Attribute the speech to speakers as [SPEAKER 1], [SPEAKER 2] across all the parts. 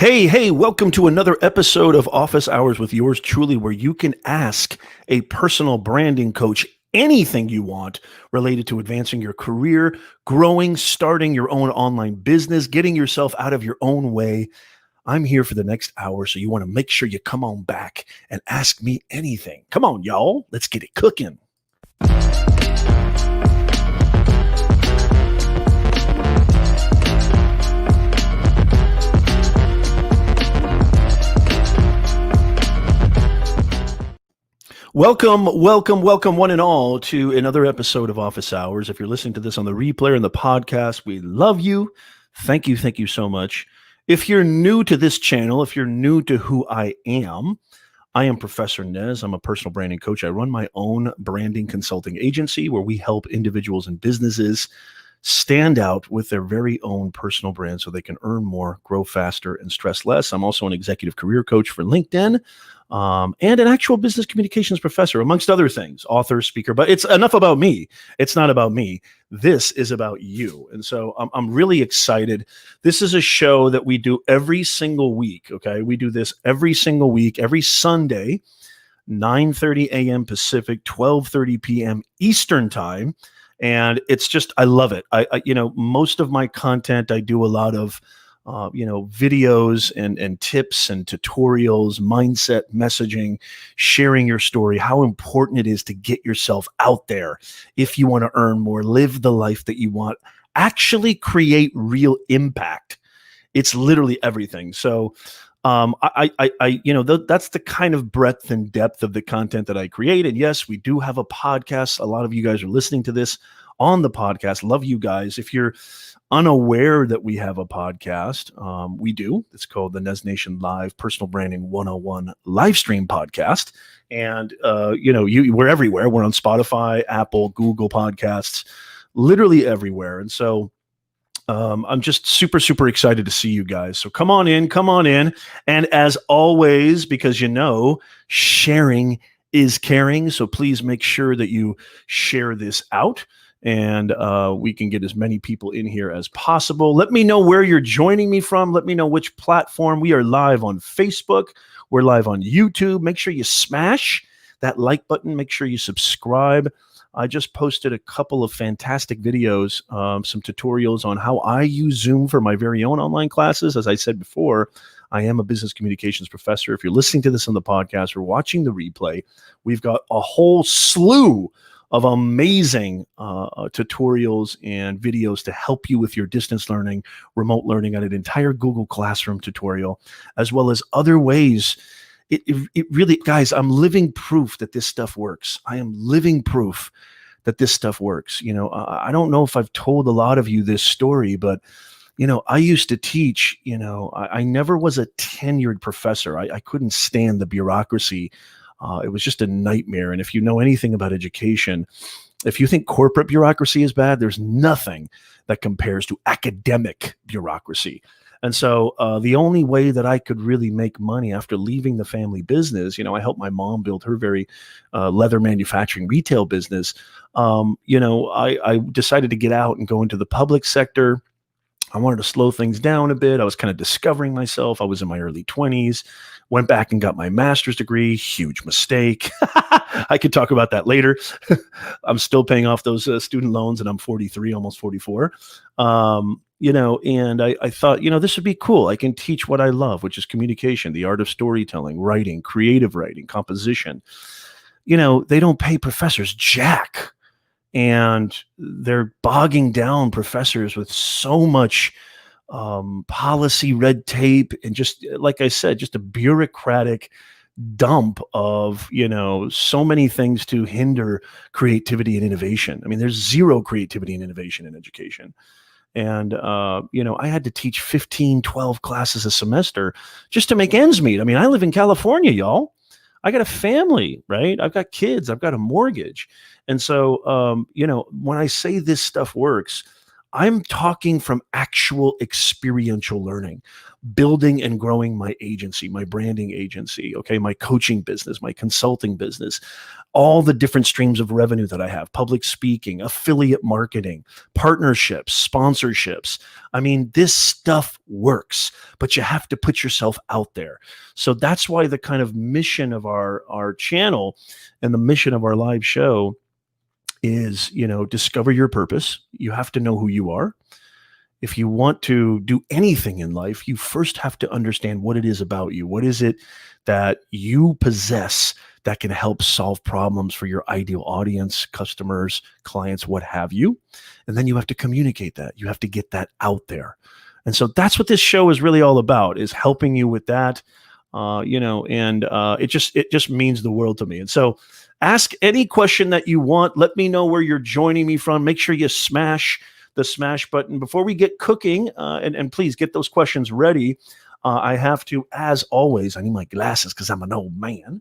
[SPEAKER 1] Hey, welcome to another episode of Office Hours with yours truly, where you can ask a personal branding coach anything you want related to advancing your career, growing, starting your own online business, getting yourself out of your own way. I'm here for the next hour, so you want to make sure you come on back and ask me anything. Come on, y'all. Let's get it cooking. Welcome, one and all, to another episode of Office Hours. If you're listening to this on the replay or in the podcast, we love you. Thank you so much. If you're new to this channel, if you're new to who I am Professor Nez. I'm a personal branding coach. I run my own branding consulting agency where we help individuals and businesses stand out with their very own personal brand so they can earn more, grow faster, and stress less. I'm also an executive career coach for LinkedIn. And an actual business communications professor, amongst other things, author, speaker. But it's enough about me. It's not about me. This is about you. And so I'm really excited. This is a show that we do every single week, okay? We do this every single week, every Sunday, 9:30 a.m. Pacific, 12:30 p.m. Eastern time. And it's just, I love it. I most of my content, I do a lot of videos and tips and tutorials, mindset, messaging, sharing your story, how important it is to get yourself out there if you want to earn more, live the life that you want, actually create real impact. It's literally everything. So that's the kind of breadth and depth of the content that I create. And yes, we do have a podcast. A lot of you guys are listening to this on the podcast. Love you guys. If you're unaware that we have a podcast, we do. It's called the Nez Nation Live Personal Branding 101 live stream podcast. And, we're everywhere. We're on Spotify, Apple, Google Podcasts, literally everywhere. And so I'm just super excited to see you guys. So come on in. And as always, because sharing is caring. So please make sure that you share this out. And we can get as many people in here as possible. Let me know where you're joining me from. Let me know which platform. We are live on Facebook. We're live on YouTube. Make sure you smash that like button. Make sure you subscribe. I just posted a couple of fantastic videos, some tutorials on how I use Zoom for my very own online classes. As I said before, I am a business communications professor. If you're listening to this on the podcast or watching the replay, we've got a whole slew of amazing tutorials and videos to help you with your distance learning, remote learning, on an entire Google Classroom tutorial, as well as other ways. It really, guys, I'm living proof that this stuff works. I am living proof that this stuff works. I don't know if I've told a lot of you this story, but I used to teach. I never was a tenured professor. I couldn't stand the bureaucracy. It was just a nightmare. And if you know anything about education, if you think corporate bureaucracy is bad, there's nothing that compares to academic bureaucracy. And so the only way that I could really make money after leaving the family business, I helped my mom build her very leather manufacturing retail business. I decided to get out and go into the public sector. I wanted to slow things down a bit. I was kind of discovering myself. I was in my early 20s, went back and got my master's degree. Huge mistake. I could talk about that later. I'm still paying off those student loans, and I'm 43, almost 44. And I thought, this would be cool. I can teach what I love, which is communication, the art of storytelling, writing, creative writing, composition. They don't pay professors jack. And they're bogging down professors with so much policy, red tape, and just, like I said, just a bureaucratic dump of, so many things to hinder creativity and innovation. I mean, there's zero creativity and innovation in education. And, I had to teach 15, 12 classes a semester just to make ends meet. I mean, I live in California, y'all. I got a family, right? I've got kids. I've got a mortgage. And so, when I say this stuff works, I'm talking from actual experiential learning, building and growing my agency, my branding agency, okay, my coaching business, my consulting business, all the different streams of revenue that I have, public speaking, affiliate marketing, partnerships, sponsorships. I mean, this stuff works, but you have to put yourself out there. So that's why the kind of mission of our channel and the mission of our live show is, discover your purpose. You have to know who you are. If you want to do anything in life, you first have to understand what it is about you. What is it that you possess that can help solve problems for your ideal audience, customers, clients, what have you? And then you have to communicate that. You have to get that out there. And so that's what this show is really all about, is helping you with that. It just means the world to me. And so ask any question that you want. Let me know where you're joining me from. Make sure you smash the smash button before we get cooking, and please get those questions ready. I have to, as always, I need my glasses because I'm an old man.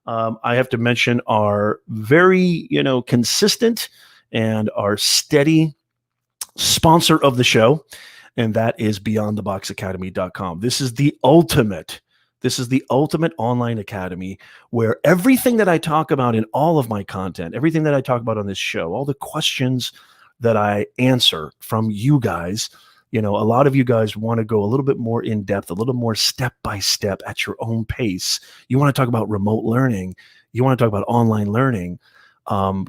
[SPEAKER 1] I have to mention our very, consistent and our steady sponsor of the show, and that is beyondtheboxacademy.com. This is the ultimate online academy where everything that I talk about in all of my content, everything that I talk about on this show, all the questions that I answer from you guys, a lot of you guys want to go a little bit more in depth, a little more step by step at your own pace. You want to talk about remote learning. You want to talk about online learning.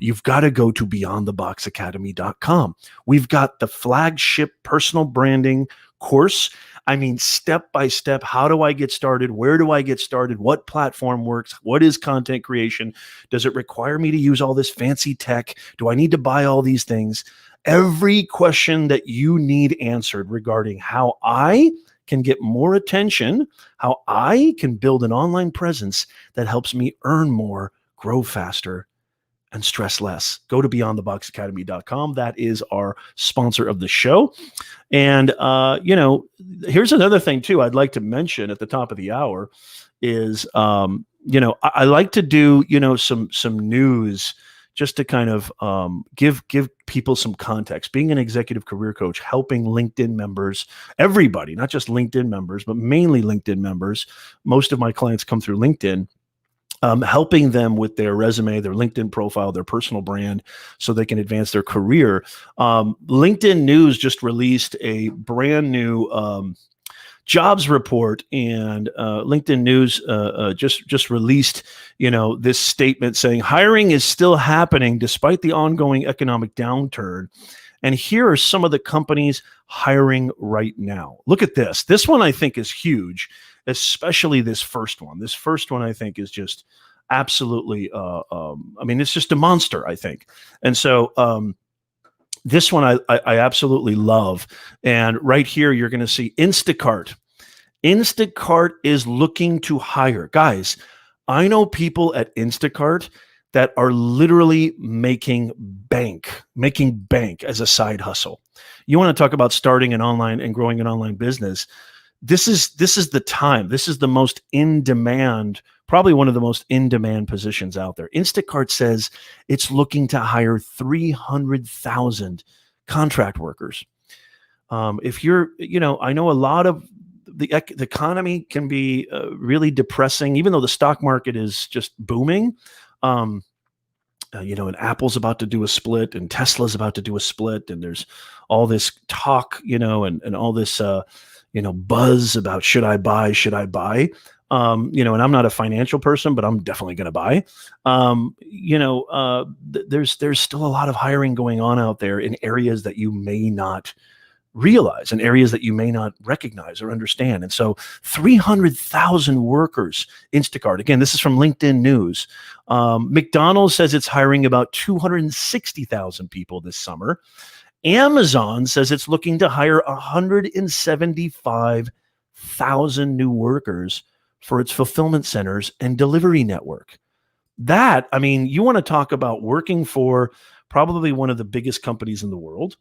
[SPEAKER 1] You've got to go to beyondtheboxacademy.com. We've got the flagship personal branding course. I mean, step by step, how do I get started? Where do I get started? What platform works? What is content creation? Does it require me to use all this fancy tech? Do I need to buy all these things? Every question that you need answered regarding how I can get more attention, how I can build an online presence that helps me earn more, grow faster, and stress less. Go to beyondtheboxacademy.com. That is our sponsor of the show. And, here's another thing too, I'd like to mention at the top of the hour is, I like to do, some news just to kind of give people some context. Being an executive career coach, helping LinkedIn members, everybody, not just LinkedIn members, but mainly LinkedIn members. Most of my clients come through LinkedIn. Helping them with their resume, their LinkedIn profile, their personal brand, so they can advance their career. LinkedIn News just released a brand new jobs report, and LinkedIn News just released, this statement saying hiring is still happening despite the ongoing economic downturn. And here are some of the companies hiring right now. Look at this. This one I think is huge, especially this first one. This first one I think is just absolutely, it's just a monster, I think. And so this one I absolutely love. And right here, you're going to see Instacart. Instacart is looking to hire. Guys, I know people at Instacart that are literally making bank as a side hustle. You want to talk about starting an online and growing an online business. This is the time. This is the most in demand, probably one of the most in demand positions out there. Instacart says it's looking to hire 300,000 contract workers. If you're, I know a lot of the economy can be really depressing, even though the stock market is just booming. And Apple's about to do a split, and Tesla's about to do a split, and there's all this talk, and all this, buzz about should I buy? And I'm not a financial person, but I'm definitely going to buy. There's still a lot of hiring going on out there in areas that you may not realize, in areas that you may not recognize or understand. And so 300,000 workers, Instacart. Again, this is from LinkedIn News. McDonald's says it's hiring about 260,000 people this summer. Amazon says it's looking to hire 175,000 new workers for its fulfillment centers and delivery network. That, you want to talk about working for probably one of the biggest companies in the world.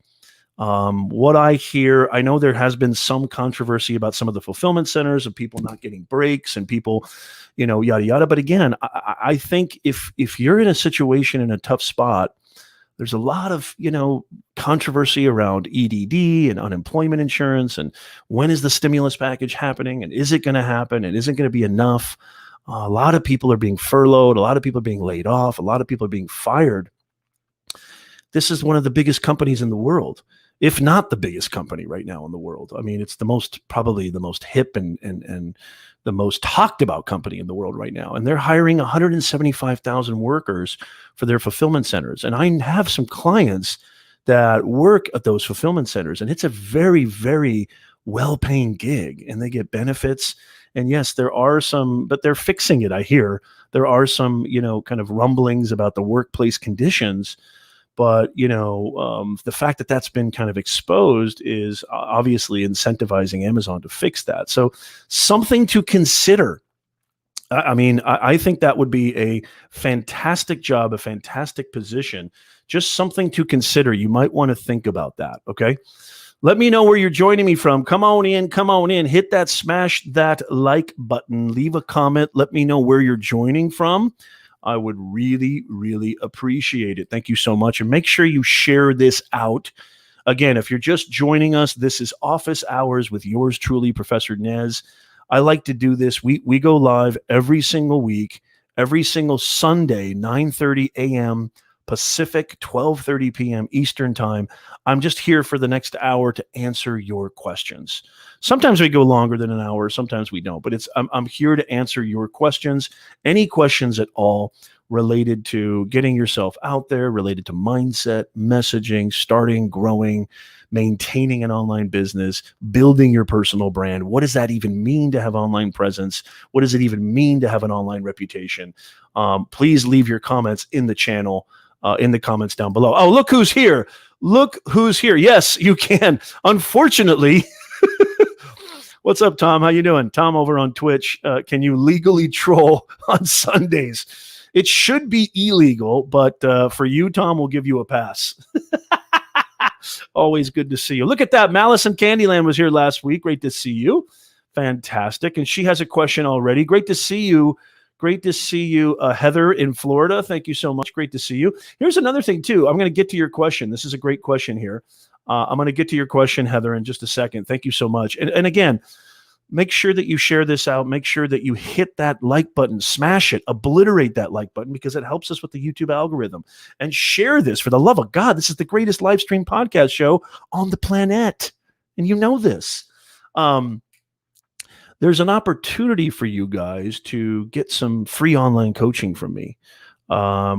[SPEAKER 1] What I hear, I know there has been some controversy about some of the fulfillment centers of people not getting breaks and people, yada, yada. But again, I think if you're in a situation in a tough spot, There's a lot of, controversy around EDD and unemployment insurance, and when is the stimulus package happening, and is it going to happen, and isn't going to be enough? A lot of people are being furloughed. A lot of people are being laid off. A lot of people are being fired. This is one of the biggest companies in the world, if not the biggest company right now in the world. I mean, it's probably the most hip and the most talked about company in the world right now. And they're hiring 175,000 workers for their fulfillment centers. And I have some clients that work at those fulfillment centers, and it's a very, very well-paying gig, and they get benefits. And yes, there are some, but they're fixing it. I hear there are some, kind of rumblings about the workplace conditions. But, the fact that that's been kind of exposed is obviously incentivizing Amazon to fix that. So something to consider. I mean, I think that would be a fantastic job, a fantastic position, just something to consider. You might want to think about that. Okay. Let me know where you're joining me from. Come on in, hit that, smash that like button, leave a comment. Let me know where you're joining from. I would really, really appreciate it. Thank you so much. And make sure you share this out. Again, if you're just joining us, this is Office Hours with yours truly, Professor Nez. I like to do this. We go live every single week, every single Sunday, 9:30 a.m. Pacific, 12:30 p.m. Eastern time. I'm just here for the next hour to answer your questions. Sometimes we go longer than an hour, sometimes we don't, but I'm here to answer your questions, any questions at all related to getting yourself out there, related to mindset, messaging, starting, growing, maintaining an online business, building your personal brand. What does that even mean to have online presence? What does it even mean to have an online reputation? Please leave your comments in the channel. In the comments down below. Oh, look who's here. Look who's here. Yes, you can. Unfortunately, what's up, Tom? How you doing? Tom over on Twitch. Can you legally troll on Sundays? It should be illegal, but for you, Tom, we'll give you a pass. Always good to see you. Look at that. Malice in Candyland was here last week. Great to see you. Fantastic. And she has a question already. Great to see you. Great to see you, Heather in Florida. Thank you so much. Great to see you. Here's another thing, too. I'm going to get to your question. This is a great question here. I'm going to get to your question, Heather, in just a second. Thank you so much. And again, make sure that you share this out. Make sure that you hit that like button, smash it, obliterate that like button, because it helps us with the YouTube algorithm. And share this, for the love of God. This is the greatest live stream podcast show on the planet. And you know this. There's an opportunity for you guys to get some free online coaching from me.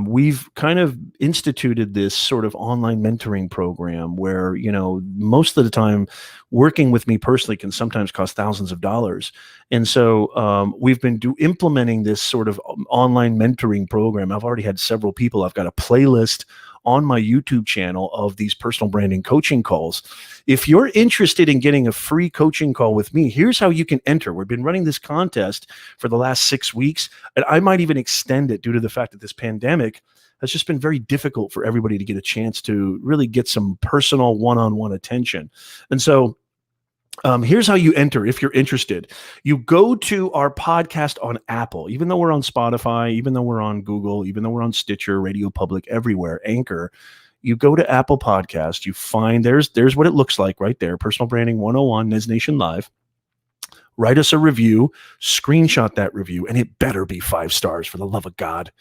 [SPEAKER 1] We've kind of instituted this sort of online mentoring program where, most of the time working with me personally can sometimes cost thousands of dollars. And so we've been implementing this sort of online mentoring program. I've already had several people. I've got a playlist on my YouTube channel of these personal branding coaching calls. If you're interested in getting a free coaching call with me, here's how you can enter. We've been running this contest for the last 6 weeks, and I might even extend it due to the fact that this pandemic has just been very difficult for everybody to get a chance to really get some personal one-on-one attention. And so here's how you enter if you're interested. You go to our podcast on Apple, even though we're on Spotify, even though we're on Google, even though we're on Stitcher, Radio Public, everywhere, Anchor. You go to Apple Podcast, you find there's what it looks like right there. Personal Branding 101, Nez Nation Live. Write us a review, screenshot that review, and it better be 5 stars, for the love of God.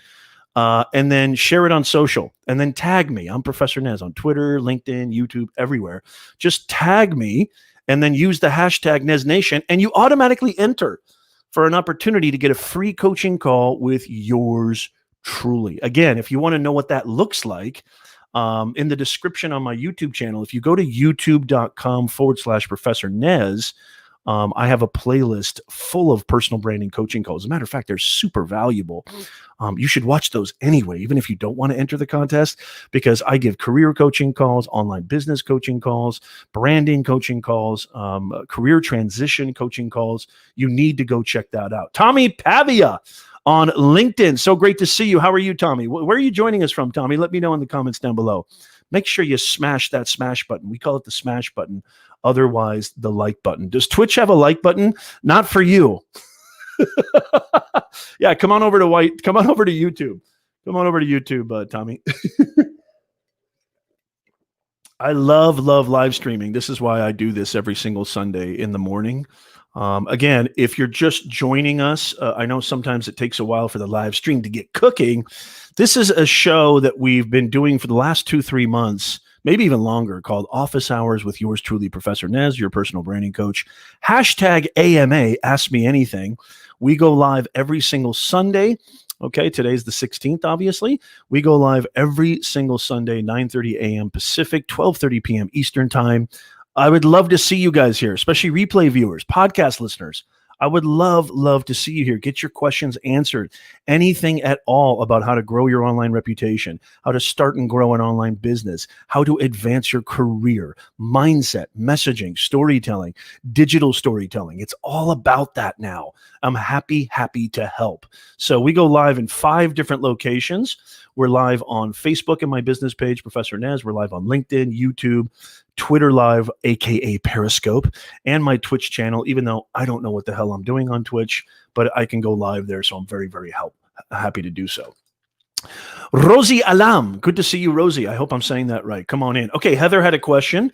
[SPEAKER 1] And then share it on social, and then tag me. I'm Professor Nez on Twitter, LinkedIn, YouTube, everywhere. Just tag me, and then use the hashtag NezNation, and you automatically enter for an opportunity to get a free coaching call with yours truly. Again, if you want to know what that looks like, in the description on my YouTube channel, if you go to youtube.com/Professor Nez, I have a playlist full of personal branding coaching calls. As a matter of fact, they're super valuable. You should watch those anyway, even if you don't want to enter the contest, because I give career coaching calls, online business coaching calls, branding coaching calls, career transition coaching calls. You need to go check that out. Tommy Pavia on LinkedIn. So great to see you. How are you, Tommy? Where are you joining us from, Tommy? Let me know in the comments down below. Make sure you smash that smash button. We call it the smash button. Otherwise, the like button. Does Twitch have a like button? Not for you. Yeah, come on over to YouTube. Come on over to YouTube, Tommy. I love live streaming. This is why I do this every single Sunday in the morning. Again, if you're just joining us, I know sometimes it takes a while for the live stream to get cooking. This is a show that we've been doing for the last 2-3 months, maybe even longer, called Office Hours with yours truly, Professor Nez, your personal branding coach. Hashtag AMA, Ask Me Anything. We go live every single Sunday. Okay, today's the 16th, obviously. We go live every single Sunday, 9:30 a.m. Pacific, 12:30 p.m. Eastern Time. I would love to see you guys here, especially replay viewers, podcast listeners. I would love to see you here. Get your questions answered. Anything at all about how to grow your online reputation, how to start and grow an online business, how to advance your career, mindset, messaging, storytelling, digital storytelling. It's all about that now. I'm happy to help. So we go live in 5 different locations. We're live on Facebook and my business page, Professor Nez. We're live on LinkedIn, YouTube, Twitter Live, aka Periscope, and my Twitch channel, even though I don't know what the hell I'm doing on Twitch, but I can go live there. So I'm very happy to do so. Rosie Alam. Good to see you, Rosie. I hope I'm saying that right. Come on in. Okay, Heather had a question.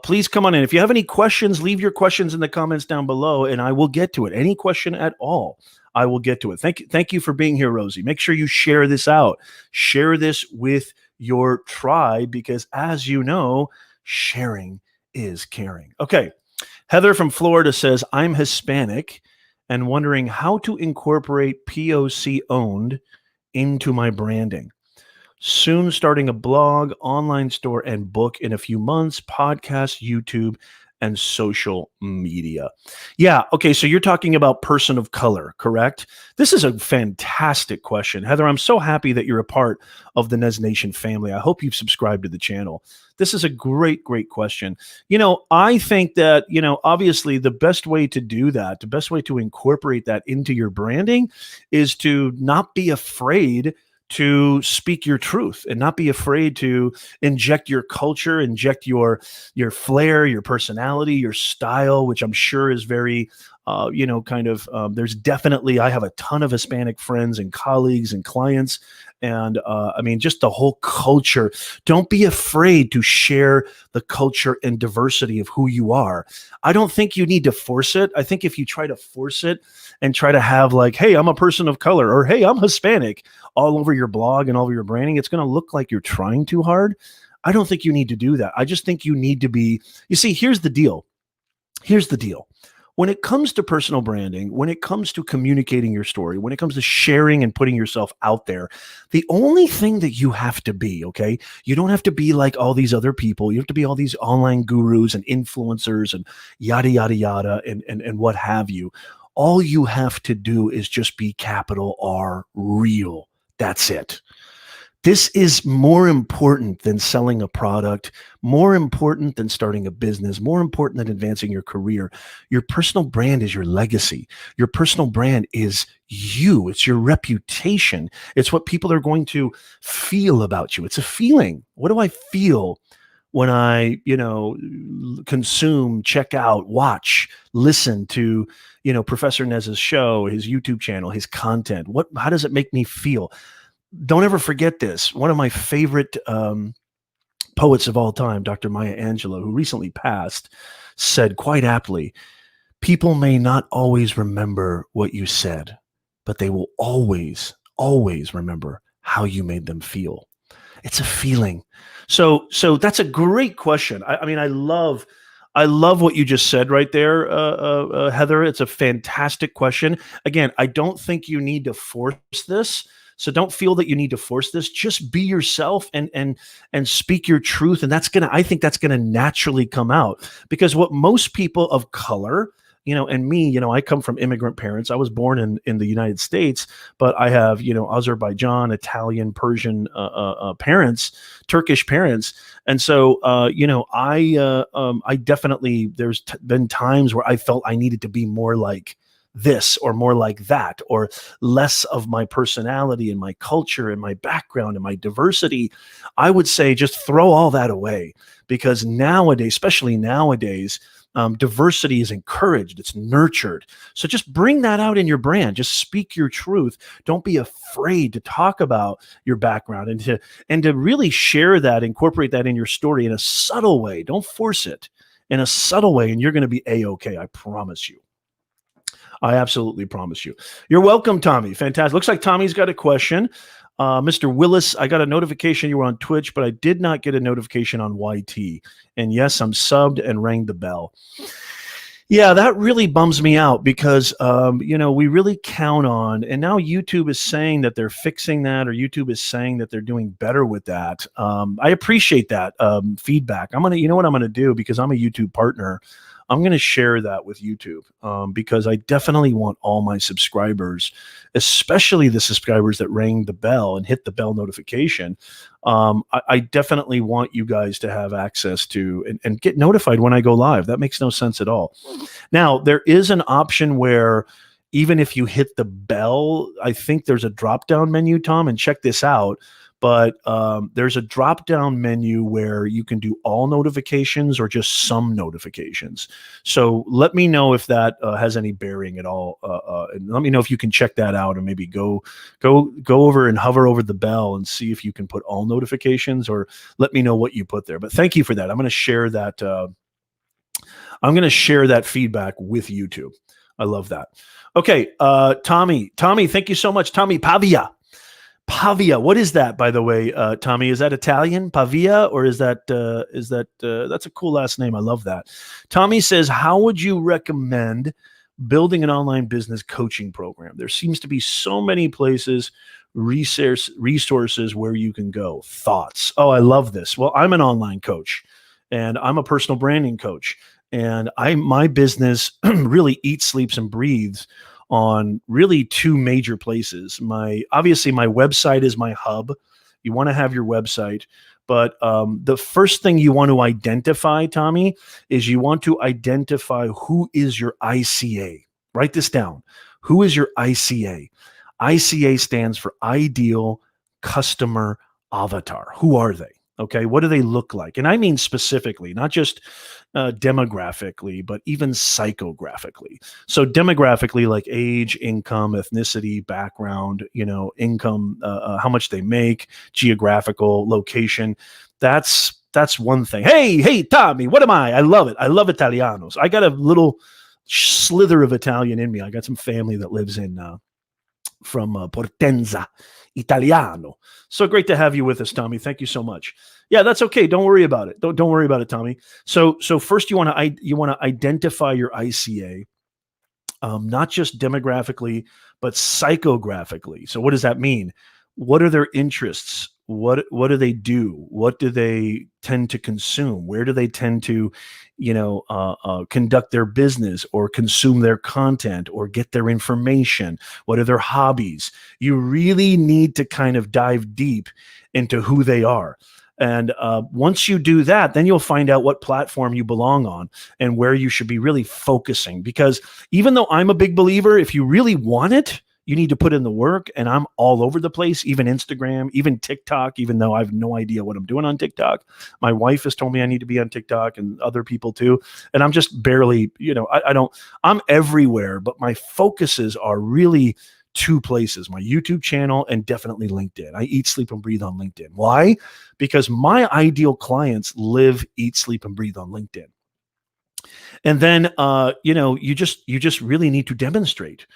[SPEAKER 1] Please come on in. If you have any questions, leave your questions in the comments down below, and I will get to it. Any question at all, I will get to it. Thank you for being here, Rosie. Make sure you share this out. Share this with your tribe because, as you know, sharing is caring. Okay. Heather from Florida says, I'm Hispanic and wondering how to incorporate POC owned into my branding. Soon starting a blog, online store, and book in a few months, podcast, YouTube, and social media. Yeah. Okay. So you're talking about person of color, correct? This is a fantastic question. Heather, I'm so happy that you're a part of the Nez Nation family. I hope you've subscribed to the channel. This is a great question. I think that, obviously the best way to do that, the best way to incorporate that into your branding is to not be afraid to speak your truth and not be afraid to inject your culture, inject your flair, your personality, your style, which I'm sure is very, there's definitely, I have a ton of Hispanic friends and colleagues and clients. And just the whole culture. Don't be afraid to share the culture and diversity of who you are. I don't think you need to force it. I think if you try to force it and try to have like, hey, I'm a person of color, or hey, I'm Hispanic all over your blog and all over your branding, it's going to look like you're trying too hard. I don't think you need to do that. I just think you need to be, you see, here's the deal. When it comes to personal branding, when it comes to communicating your story, when it comes to sharing and putting yourself out there, the only thing that you have to be, okay, you don't have to be like all these other people. You have to be all these online gurus and influencers and yada, and what have you. All you have to do is just be capital R, real. That's it. This is more important than selling a product, more important than starting a business, more important than advancing your career. Your personal brand is your legacy. Your personal brand is you. It's your reputation. It's what people are going to feel about you. It's a feeling. What do I feel when I, consume, check out, watch, listen to, Professor Nez's show, his YouTube channel, his content? How does it make me feel? Don't ever forget this. One of my favorite poets of all time, Dr. Maya Angelou, who recently passed, said quite aptly, people may not always remember what you said, but they will always remember how you made them feel. It's a feeling. So that's a great question. I love what you just said right there, Heather. It's a fantastic question. Again, I don't think you need to force this. So don't feel that you need to force this. Just be yourself and speak your truth. And I think that's gonna naturally come out, because what most people of color, and me, I come from immigrant parents. I was born in the United States, but I have, Azerbaijan, Italian, Persian parents, Turkish parents. And so, I definitely, there's been times where I felt I needed to be more like this or more like that, or less of my personality and my culture and my background and my diversity. I would say just throw all that away, because nowadays, especially nowadays, Diversity is encouraged. It's nurtured. So just bring that out in your brand. Just speak your truth. Don't be afraid to talk about your background and to really share that, incorporate that in your story in a subtle way. Don't force it, in a subtle way, and you're going to be A-okay. I promise you. I absolutely promise you. You're welcome, Tommy. Fantastic. Looks like Tommy's got a question. Mr. Willis, I got a notification you were on Twitch, but I did not get a notification on YT. And yes, I'm subbed and rang the bell. Yeah, that really bums me out because, we really count on, and now YouTube is saying that they're fixing that, or YouTube is saying that they're doing better with that. I appreciate that feedback. You know what I'm going to do, because I'm a YouTube partner, I'm going to share that with YouTube because I definitely want all my subscribers, especially the subscribers that rang the bell and hit the bell notification. I definitely want you guys to have access to and get notified when I go live. That makes no sense at all. Now, there is an option where even if you hit the bell, I think there's a drop-down menu, Tom, and check this out. But there's a drop-down menu where you can do all notifications or just some notifications. So let me know if that has any bearing at all. And let me know if you can check that out and maybe go over and hover over the bell and see if you can put all notifications, or let me know what you put there. But thank you for that. I'm going to share that. I'm going to share that feedback with YouTube. I love that. Okay, Tommy, thank you so much. Tommy Pavia. Pavia, what is that, by the way, Tommy? Is that Italian, Pavia, or is that that's a cool last name? I love that. Tommy says, how would you recommend building an online business coaching program? There seems to be so many places, resources where you can go. Thoughts? Oh, I love this. Well, I'm an online coach, and I'm a personal branding coach, and my business really eats, sleeps, and breathes on really two major places. Obviously my website is my hub. You want to have your website, but the first thing you want to identify, Tommy, is you want to identify who is your ICA. Write this down. Who is your ICA? ICA stands for Ideal Customer Avatar. Who are they? Okay, what do they look like? And I mean specifically, not just demographically, but even psychographically. So demographically, like age, income, ethnicity, background, income, how much they make, geographical location. That's one thing. Hey, Tommy, what am I? I love it. I love Italianos. I got a little slither of Italian in me. I got some family that lives from Potenza, Italiano. So great to have you with us, Tommy. Thank you so much. Yeah, that's okay. Don't worry about it. Don't worry about it, Tommy. So first you want to identify your ICA, not just demographically, but psychographically. So what does that mean? What are their interests? What do they do? What do they tend to consume? Where do they tend to, conduct their business or consume their content or get their information? What are their hobbies? You really need to kind of dive deep into who they are. And once you do that, then you'll find out what platform you belong on and where you should be really focusing. Because even though I'm a big believer, if you really want it, you need to put in the work, and I'm all over the place, even Instagram, even TikTok, even though I have no idea what I'm doing on TikTok. My wife has told me I need to be on TikTok, and other people too. And I'm just barely, I'm everywhere, but my focuses are really two places: my YouTube channel and definitely LinkedIn. I eat, sleep, and breathe on LinkedIn. Why? Because my ideal clients live, eat, sleep, and breathe on LinkedIn. And then, you just really need to demonstrate.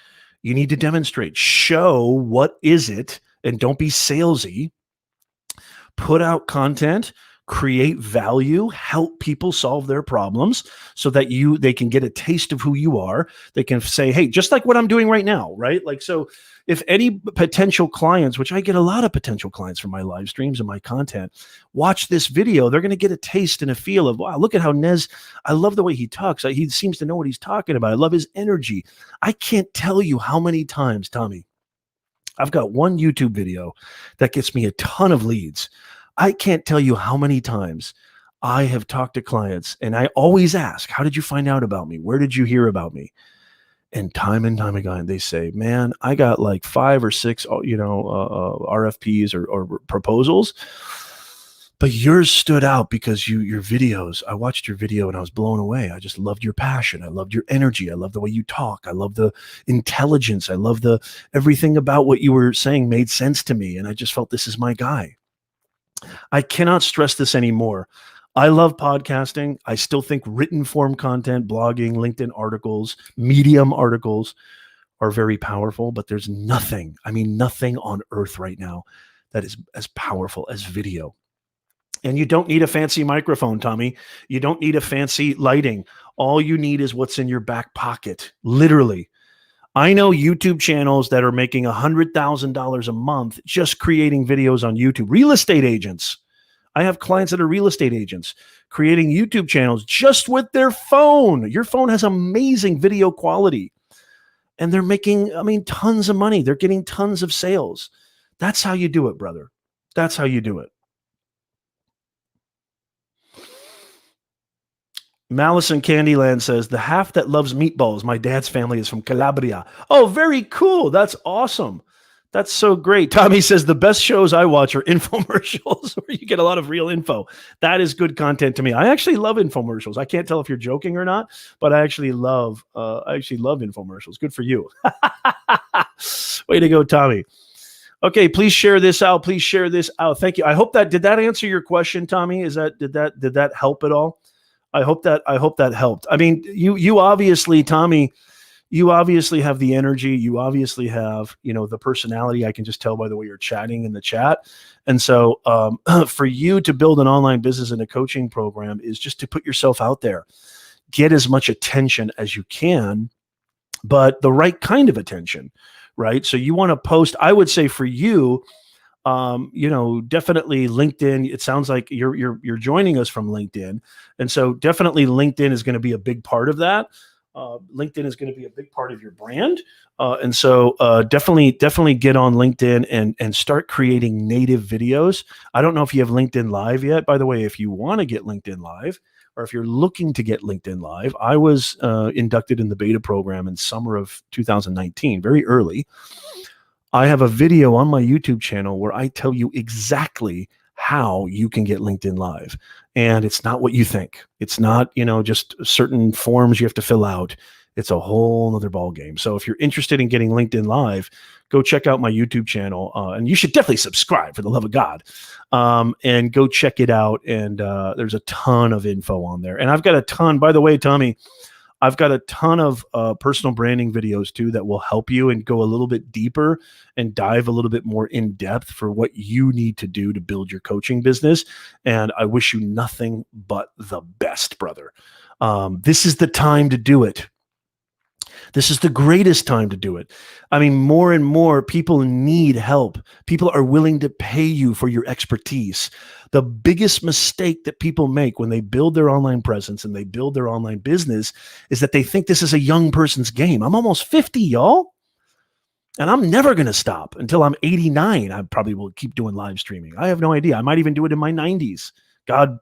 [SPEAKER 1] You need to demonstrate, show what is it, and don't be salesy. Put out content, create value, help people solve their problems so that they can get a taste of who you are. They can say, hey, just like what I'm doing right now, right? Like, so if any potential clients, which I get a lot of potential clients from my live streams and my content, watch this video, they're going to get a taste and a feel of, wow, look at how Nez, I love the way he talks. He seems to know what he's talking about. I love his energy. I can't tell you how many times, Tommy, I've got one YouTube video that gets me a ton of leads. I can't tell you how many times I have talked to clients, and I always ask, how did you find out about me? Where did you hear about me? And time again, they say, man, I got like 5 or 6, RFPs or proposals. But yours stood out because your videos, I watched your video and I was blown away. I just loved your passion. I loved your energy. I love the way you talk. I love the intelligence. I love everything about what you were saying made sense to me. And I just felt, this is my guy. I cannot stress this anymore. I love podcasting. I still think written form content, blogging, LinkedIn articles, Medium articles are very powerful, but there's nothing on earth right now that is as powerful as video. And you don't need a fancy microphone, Tommy. You don't need a fancy lighting. All you need is what's in your back pocket, literally. I know YouTube channels that are making $100,000 a month just creating videos on YouTube. Real estate agents. I have clients that are real estate agents creating YouTube channels just with their phone. Your phone has amazing video quality. And they're making, tons of money. They're getting tons of sales. That's how you do it, brother. That's how you do it. Malice in Candyland says, the half that loves meatballs. My dad's family is from Calabria. Oh, very cool. That's awesome. That's so great. Tommy says, the best shows I watch are infomercials where you get a lot of real info. That is good content to me. I actually love infomercials. I can't tell if you're joking or not, but I actually love infomercials. Good for you. Way to go, Tommy. Okay, please share this out. Please share this out. Thank you. I hope did that answer your question, Tommy? Did that help at all? I hope that helped. You obviously, Tommy, you obviously have the energy. You obviously have, the personality. I can just tell by the way you're chatting in the chat. And so for you to build an online business and a coaching program is just to put yourself out there, get as much attention as you can, but the right kind of attention, right? So you want to post, I would say for you, definitely LinkedIn. It sounds like you're joining us from LinkedIn. And so definitely LinkedIn is going to be a big part of that. LinkedIn is going to be a big part of your brand. And so definitely get on LinkedIn and start creating native videos. I don't know if you have LinkedIn Live yet. By the way, if you want to get LinkedIn Live, or if you're looking to get LinkedIn Live, I was inducted in the beta program in summer of 2019, very early. I have a video on my YouTube channel where I tell you exactly how you can get LinkedIn Live. And it's not what you think. It's not, just certain forms you have to fill out. It's a whole nother ball game. So if you're interested in getting LinkedIn Live, go check out my YouTube channel. And you should definitely subscribe, for the love of God. And go check it out. And there's a ton of info on there. And I've got a ton, by the way, Tommy, I've got a ton of personal branding videos too that will help you and go a little bit deeper and dive a little bit more in depth for what you need to do to build your coaching business. And I wish you nothing but the best, brother. This is the time to do it. This is the greatest time to do it. More and more people need help. People are willing to pay you for your expertise. The biggest mistake that people make when they build their online presence and they build their online business is that they think this is a young person's game. I'm almost 50, y'all. And I'm never going to stop until I'm 89. I probably will keep doing live streaming. I have no idea. I might even do it in my 90s. God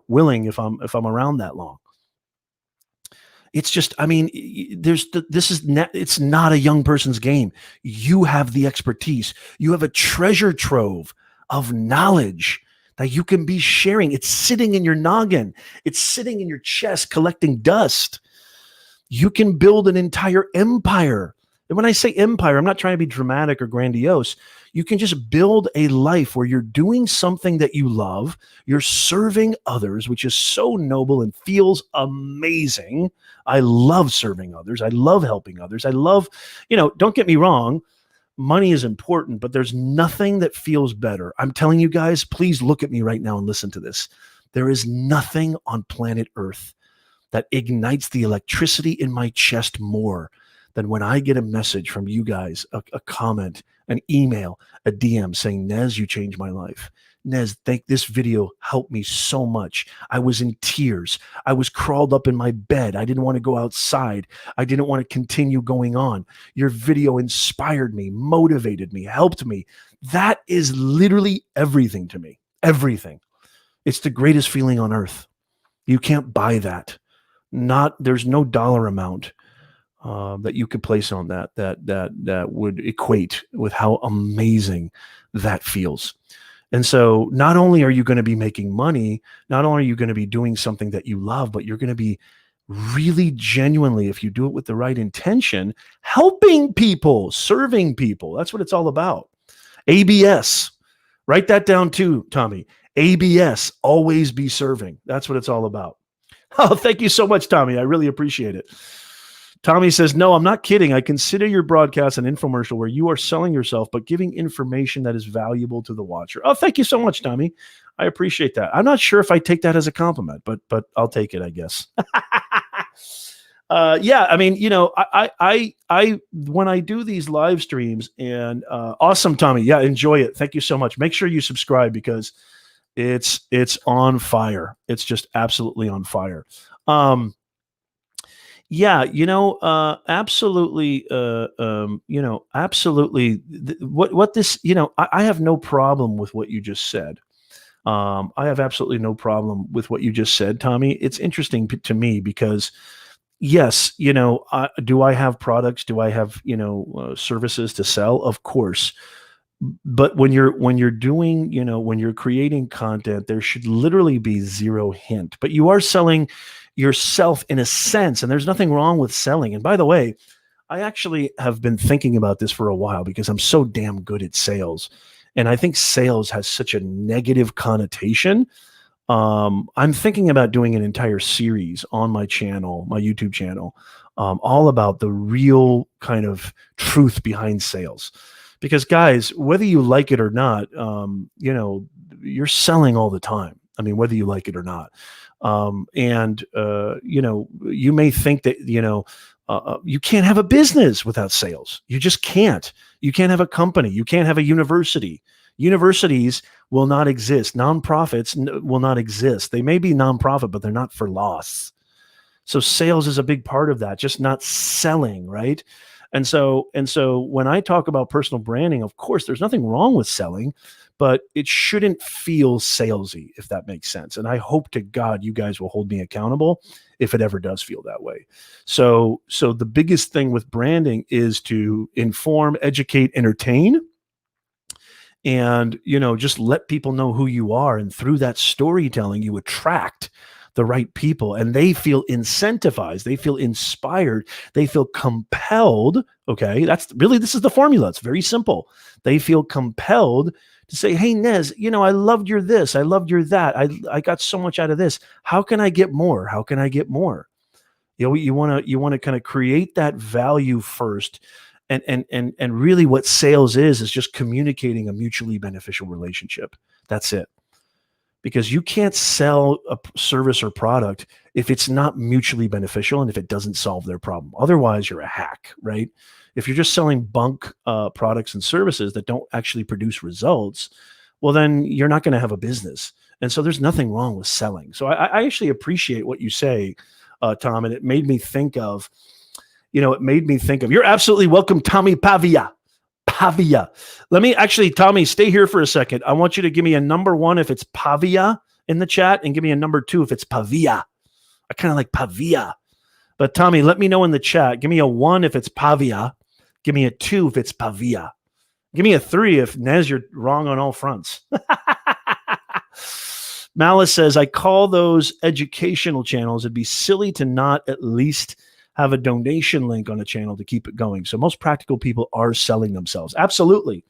[SPEAKER 1] willing, if I'm around that long. It's just, it's not a young person's game. You have the expertise. You have a treasure trove of knowledge that you can be sharing. It's sitting in your noggin. It's sitting in your chest collecting dust. You can build an entire empire. And when I say empire, I'm not trying to be dramatic or grandiose. You can just build a life where you're doing something that you love. You're serving others, which is so noble and feels amazing. I love serving others. I love helping others. I love, don't get me wrong. Money is important, but there's nothing that feels better. I'm telling you guys, please look at me right now and listen to this. There is nothing on planet Earth that ignites the electricity in my chest more than when I get a message from you guys, a comment, an email, a DM saying, Nez, you changed my life. Nez, this video helped me so much. I was in tears. I was crawled up in my bed. I didn't want to go outside. I didn't want to continue going on. Your video inspired me, motivated me, helped me. That is literally everything to me. Everything. It's the greatest feeling on earth. You can't buy that. There's no dollar amount that you could place on that would equate with how amazing that feels. And so not only are you going to be making money, not only are you going to be doing something that you love, but you're going to be really genuinely, if you do it with the right intention, helping people, serving people. That's what it's all about. ABS. Write that down too, Tommy. ABS, always be serving. That's what it's all about. Oh, thank you so much, Tommy. I really appreciate it. Tommy says, no, I'm not kidding. I consider your broadcast an infomercial where you are selling yourself, but giving information that is valuable to the watcher. Oh, thank you so much, Tommy. I appreciate that. I'm not sure if I take that as a compliment, but I'll take it, I guess. Yeah, I mean, I when I do these live streams and awesome, Tommy. Yeah, enjoy it. Thank you so much. Make sure you subscribe because it's on fire. It's just absolutely on fire. Yeah, absolutely. Absolutely. What this, I have no problem with what you just said. I have absolutely no problem with what you just said, Tommy. It's interesting to me because yes, do I have products? Do I have, services to sell? Of course. But when you're doing, when you're creating content, there should literally be zero hint. But you are selling yourself in a sense, and there's nothing wrong with selling. And by the way, I actually have been thinking about this for a while because I'm so damn good at sales. And I think sales has such a negative connotation. I'm thinking about doing an entire series on my channel, my YouTube channel, all about the real kind of truth behind sales. Because guys, whether you like it or not, you're selling all the time. I mean, whether you like it or not. You may think that, you can't have a business without sales. You just can't. You can't have a company. You can't have a university. Universities will not exist. Nonprofits will not exist. They may be nonprofit, but they're not for loss. So sales is a big part of that, just not selling, right? And so when I talk about personal branding, of course, there's nothing wrong with selling, but it shouldn't feel salesy, if that makes sense. And I hope to God you guys will hold me accountable if it ever does feel that way. So the biggest thing with branding is to inform, educate, entertain, and, just let people know who you are. And through that storytelling, you attract the right people and they feel incentivized, they feel inspired, they feel compelled. Okay. This is the formula. It's very simple. They feel compelled to say, hey, Nez, I loved your this. I loved your that. I got so much out of this. How can I get more? How can I get more? You want to kind of create that value first. And really what sales is just communicating a mutually beneficial relationship. That's it. Because you can't sell a service or product if it's not mutually beneficial and if it doesn't solve their problem. Otherwise, you're a hack, right? If you're just selling bunk products and services that don't actually produce results, well, then you're not going to have a business. And so there's nothing wrong with selling. So I actually appreciate what you say, Tom, and it made me think of, you're absolutely welcome, Tommy Pavia. Let me actually, Tommy, stay here for a second. I want you to give me a number 1 if it's Pavia in the chat and give me a number 2 if it's Pavia. I kind of like Pavia. But Tommy, let me know in the chat. Give me a 1 if it's Pavia. Give me a 2 if it's Pavia. Give me a 3 if Nez, you're wrong on all fronts. Malice says, I call those educational channels. It'd be silly to not at least have a donation link on a channel to keep it going. So most practical people are selling themselves. Absolutely.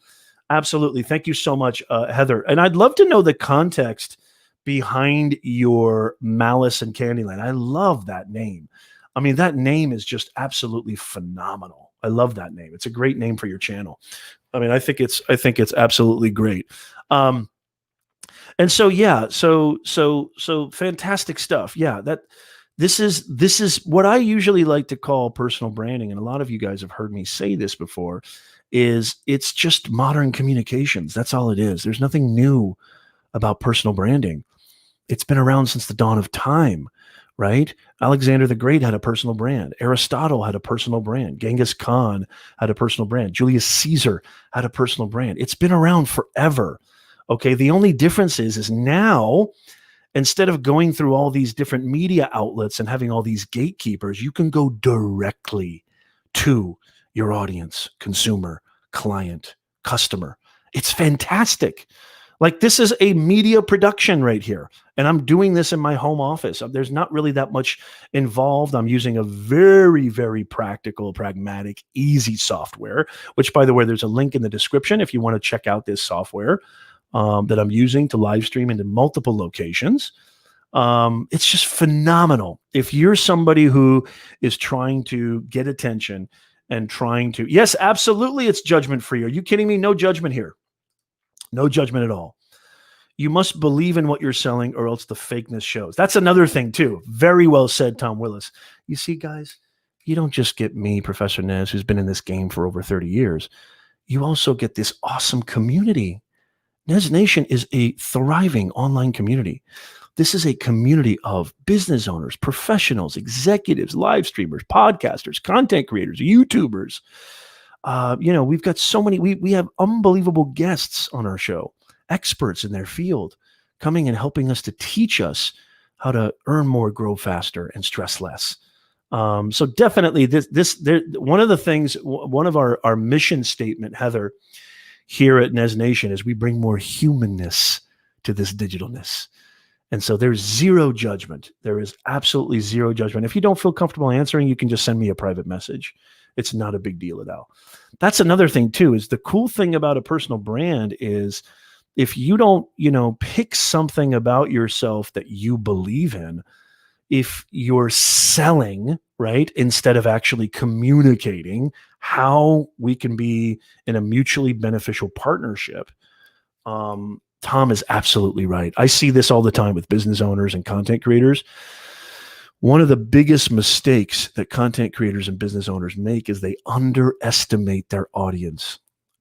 [SPEAKER 1] Absolutely. Thank you so much, Heather. And I'd love to know the context behind your Malice and Candyland. I love that name. I mean, that name is just absolutely phenomenal. I love that name. It's a great name for your channel. I mean, I think it's absolutely great. And so, yeah, so fantastic stuff. Yeah, this is what I usually like to call personal branding. And a lot of you guys have heard me say this before, it's just modern communications. That's all it is. There's nothing new about personal branding. It's been around since the dawn of time, right? Alexander the Great had a personal brand. Aristotle had a personal brand. Genghis Khan had a personal brand. Julius Caesar had a personal brand. It's been around forever. Okay. The only difference is now, instead of going through all these different media outlets and having all these gatekeepers, you can go directly to your audience, consumer, client, customer. It's fantastic. Like, this is a media production right here. And I'm doing this in my home office. There's not really that much involved. I'm using a very, very practical, pragmatic, easy software, which, by the way, there's a link in the description if you want to check out this software that I'm using to live stream into multiple locations. It's just phenomenal. If you're somebody who is trying to get attention and trying to, yes, absolutely, it's judgment free. Are you kidding me? No judgment here. No judgment at all. You must believe in what you're selling or else the fakeness shows. That's another thing too. Very well said, Tom Willis. You see, guys, you don't just get me, Professor Nez, who's been in this game for over 30 years. You also get this awesome community. Nez Nation is a thriving online community. This is a community of business owners, professionals, executives, live streamers, podcasters, content creators, YouTubers. We've got so many, we have unbelievable guests on our show, experts in their field, coming and helping us to teach us how to earn more, grow faster, and stress less. So definitely one of the things, one of our mission statement, Heather, here at Nez Nation is we bring more humanness to this digitalness. And so there's zero judgment. There is absolutely zero judgment. If you don't feel comfortable answering, you can just send me a private message. It's not a big deal at all. That's another thing too, is the cool thing about a personal brand is if you don't, pick something about yourself that you believe in, if you're selling, right, instead of actually communicating how we can be in a mutually beneficial partnership, Tom is absolutely right. I see this all the time with business owners and content creators. One of the biggest mistakes that content creators and business owners make is they underestimate their audience.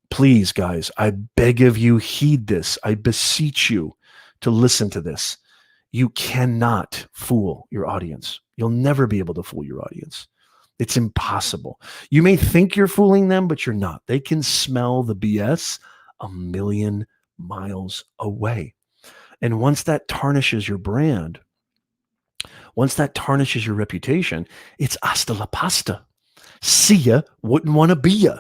[SPEAKER 1] Please, guys, I beg of you, heed this. I beseech you to listen to this. You cannot fool your audience. You'll never be able to fool your audience. It's impossible. You may think you're fooling them, but you're not. They can smell the BS a million miles away. And once that tarnishes your brand, once that tarnishes your reputation, it's hasta la pasta. See ya, wouldn't want to be ya.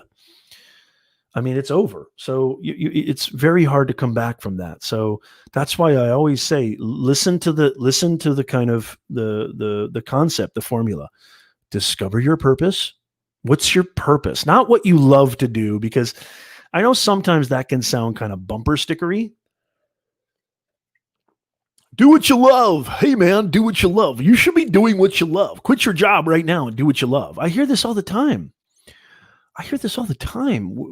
[SPEAKER 1] I mean, it's over. So it's very hard to come back from that. So that's why I always say, listen to the kind of the concept, the formula. Discover your purpose. What's your purpose? Not what you love to do, because I know sometimes that can sound kind of bumper stickery. Do what you love. Hey, man, do what you love. You should be doing what you love. Quit your job right now and do what you love. I hear this all the time.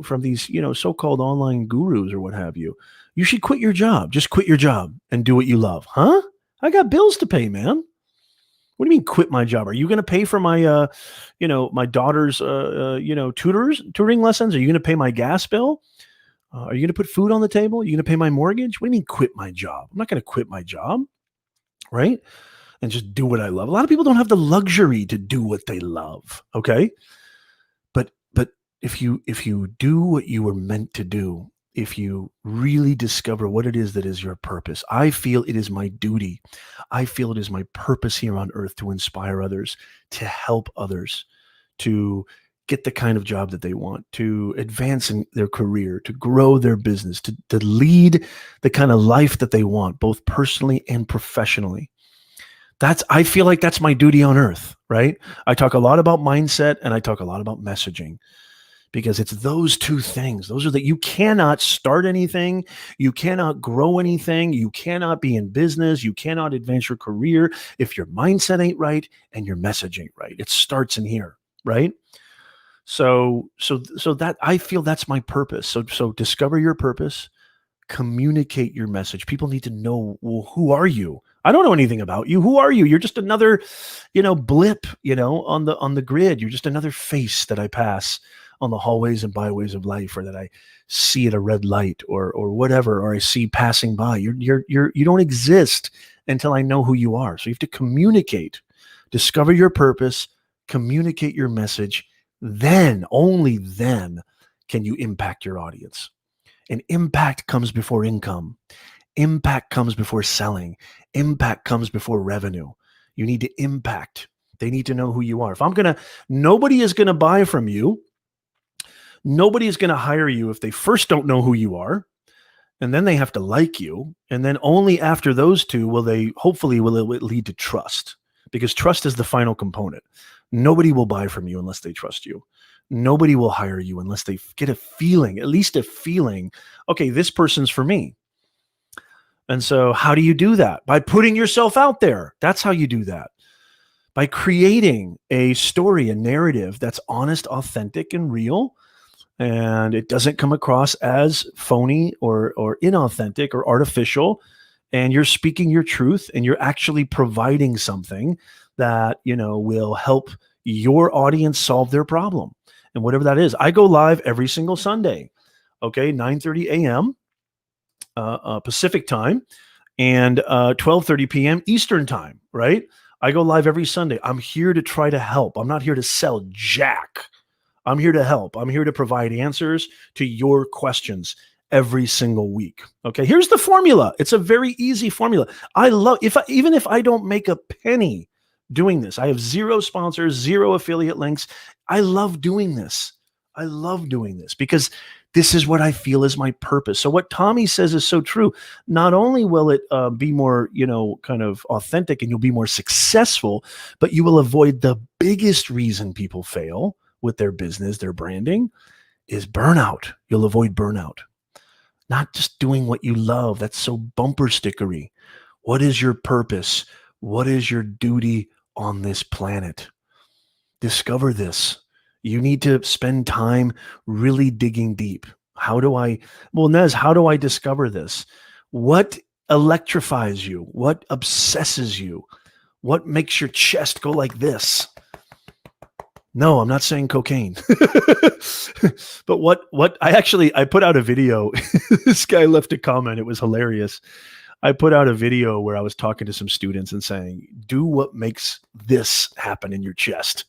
[SPEAKER 1] From these, so-called online gurus or what have you. You should quit your job. Just quit your job and do what you love. Huh? I got bills to pay, man. What do you mean quit my job? Are you going to pay for my, my daughter's, tutoring lessons? Are you going to pay my gas bill? Are you going to put food on the table? Are you going to pay my mortgage? What do you mean quit my job? I'm not going to quit my job, right? And just do what I love. A lot of people don't have the luxury to do what they love, okay? But if you do what you were meant to do, if you really discover what it is that is your purpose, I feel it is my duty. I feel it is my purpose here on earth to inspire others, to help others, to get the kind of job that they want, to advance in their career, to grow their business, to lead the kind of life that they want, both personally and professionally. I feel like that's my duty on earth, right? I talk a lot about mindset and I talk a lot about messaging, because it's those two things. Those are that you cannot start anything. You cannot grow anything. You cannot be in business. You cannot advance your career if your mindset ain't right and your message ain't right. It starts in here, right? So that I feel that's my purpose. So discover your purpose, communicate your message. People need to know, well, who are you? I don't know anything about you. Who are you? You're just another, blip, on the grid. You're just another face that I pass on the hallways and byways of life, or that I see at a red light or whatever, or I see passing by. You don't exist until I know who you are. So you have to communicate, discover your purpose, communicate your message. Then, only then, can you impact your audience. And impact comes before income. Impact comes before selling. Impact comes before revenue. You need to impact. They need to know who you are. Nobody is going to buy from you. Nobody is going to hire you if they first don't know who you are. and then they have to like you. And then only after those two will it lead to trust, because trust is the final component. Nobody will buy from you unless they trust you. Nobody will hire you unless they get a feeling, at least a feeling, okay, this person's for me. And so how do you do that? By putting yourself out there. That's how you do that. By creating a story, a narrative that's honest, authentic, and real. And it doesn't come across as phony or inauthentic or artificial. And you're speaking your truth, and you're actually providing something that, will help your audience solve their problem. And whatever that is. I go live every single Sunday, okay, 9:30 a.m. Pacific time and 12:30 p.m. Eastern time, right? I go live every Sunday. I'm here to try to help. I'm not here to sell jack. I'm here to help. I'm here to provide answers to your questions every single week. Okay, here's the formula. It's a very easy formula. I love, even if I don't make a penny doing this, I have zero sponsors, zero affiliate links. I love doing this. I love doing this because this is what I feel is my purpose. So what Tommy says is so true. Not only will it be more, kind of authentic, and you'll be more successful, but you will avoid the biggest reason people fail with their business, their branding, is burnout. You'll avoid burnout. Not just doing what you love. That's so bumper stickery. What is your purpose? What is your duty on this planet? Discover this. You need to spend time really digging deep. Nez, how do I discover this? What electrifies you? What obsesses you? What makes your chest go like this? No, I'm not saying cocaine. But what I put out a video. This guy left a comment. It was hilarious. I put out a video where I was talking to some students and saying, do what makes this happen in your chest.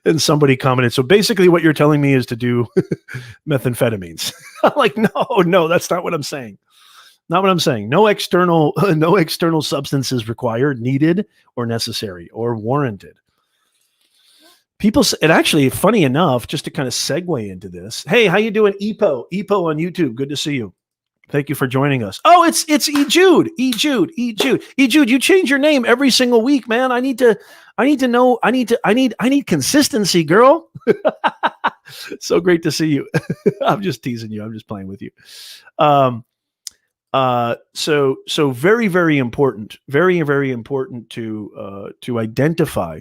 [SPEAKER 1] And somebody commented, so basically what you're telling me is to do methamphetamines. I'm like, no, that's not what I'm saying. Not what I'm saying. No external substances required, needed, or necessary, or warranted. People, and actually, funny enough, just to kind of segue into this. Hey, how you doing, Epo on YouTube? Good to see you. Thank you for joining us. Oh, it's E-Jude. You change your name every single week, man. I need to know. I need consistency, girl. So great to see you. I'm just teasing you. I'm just playing with you. So very, very important, very, very important to identify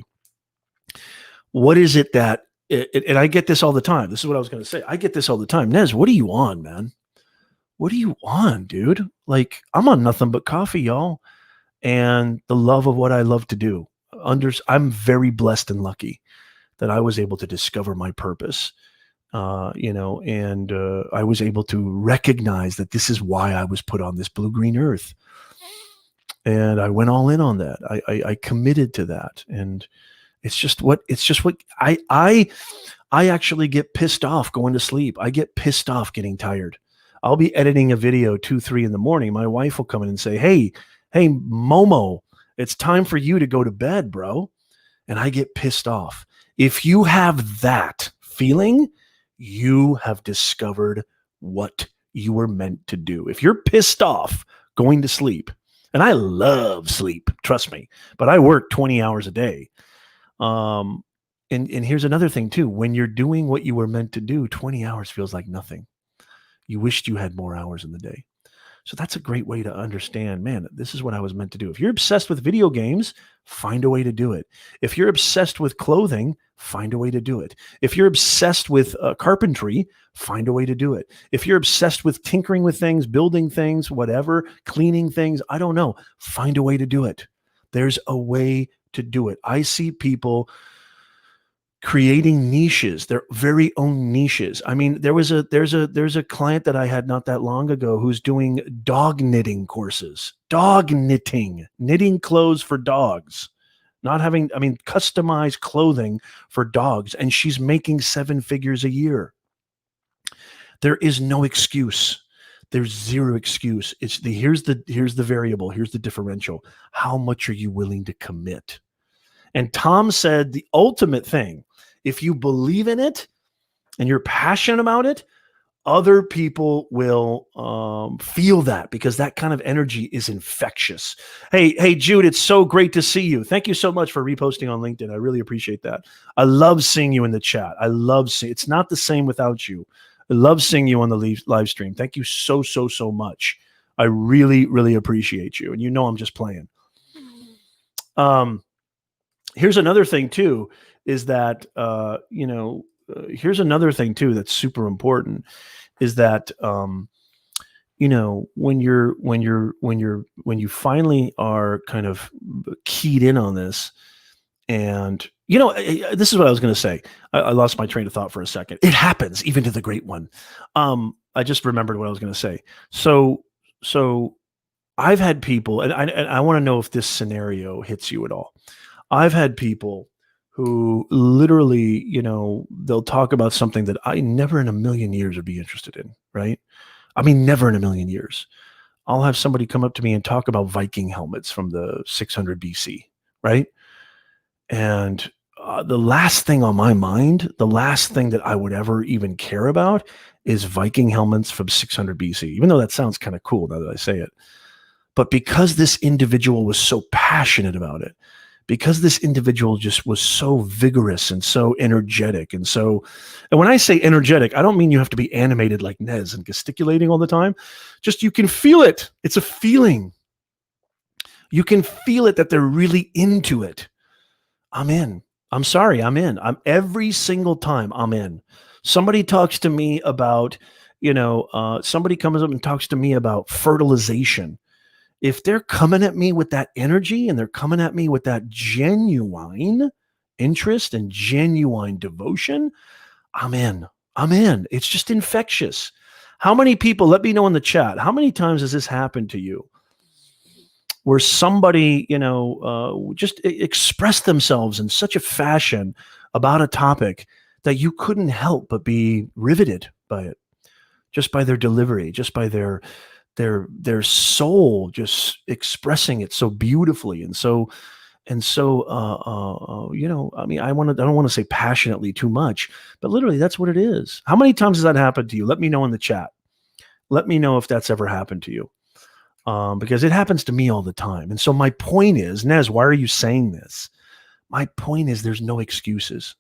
[SPEAKER 1] what is it that, and I get this all the time. This is what I was going to say. I get this all the time. Nez, what are you on, man? What are you on, dude? Like, I'm on nothing but coffee, y'all. And the love of what I love to do. I'm very blessed and lucky that I was able to discover my purpose, and I was able to recognize that this is why I was put on this blue-green earth. And I went all in on that. I committed to that. And it's just what I actually get pissed off going to sleep. I get pissed off getting tired. I'll be editing a video 2-3 in the morning. My wife will come in and say, hey, Momo, it's time for you to go to bed, bro. And I get pissed off. If you have that feeling, you have discovered what you were meant to do. If you're pissed off going to sleep, and I love sleep, trust me, but I work 20 hours a day. And here's another thing too. When you're doing what you were meant to do, 20 hours feels like nothing. You wished you had more hours in the day. So that's a great way to understand, man, this is what I was meant to do. If you're obsessed with video games, find a way to do it. If you're obsessed with clothing, find a way to do it. If you're obsessed with carpentry, find a way to do it. If you're obsessed with tinkering with things, building things, whatever, cleaning things, I don't know, find a way to do it. There's a way to do it. I see people creating niches, their very own niches. I mean, there's a client that I had not that long ago who's doing dog knitting courses, knitting clothes for dogs, customized clothing for dogs. And she's making 7 figures a year. There is no excuse. There's zero excuse. Here's the variable. Here's the differential. How much are you willing to commit? And Tom said the ultimate thing, if you believe in it and you're passionate about it, other people will feel that, because that kind of energy is infectious. Hey, Jude, it's so great to see you. Thank you so much for reposting on LinkedIn. I really appreciate that. I love seeing you in the chat. I love seeing, it's not the same without you. I love seeing you on the live stream. Thank you so much. I really, really appreciate you. And I'm just playing. Here's another thing too, is that, here's another thing too that's super important, is that, when you finally are kind of keyed in on this, and this is what I was going to say. I lost my train of thought for a second. It happens even to the great one. I just remembered what I was going to say. So I've had people, and I want to know if this scenario hits you at all. I've had people who literally, they'll talk about something that I never in a million years would be interested in, right? I mean, never in a million years. I'll have somebody come up to me and talk about Viking helmets from the 600 BC, right? And the last thing on my mind, the last thing that I would ever even care about is Viking helmets from 600 BC, even though that sounds kind of cool now that I say it. But because this individual was so passionate about it, because this individual just was so vigorous and so energetic. And when I say energetic, I don't mean you have to be animated like Nez and gesticulating all the time. Just, you can feel it. It's a feeling. You can feel it that they're really into it. I'm in. I'm sorry. I'm in. I'm every single time I'm in. Somebody talks to me about, somebody comes up and talks to me about fertilization. If they're coming at me with that energy and they're coming at me with that genuine interest and genuine devotion, I'm in. I'm in. It's just infectious. How many people, let me know in the chat, how many times has this happened to you? Where somebody, just expressed themselves in such a fashion about a topic that you couldn't help but be riveted by it, just by their delivery, just by their soul just expressing it so beautifully. I mean, I don't want to say passionately too much, but literally that's what it is. How many times has that happened to you? Let me know in the chat. Let me know if that's ever happened to you. Because it happens to me all the time. And so my point is, Nez, why are you saying this? My point is, there's no excuses.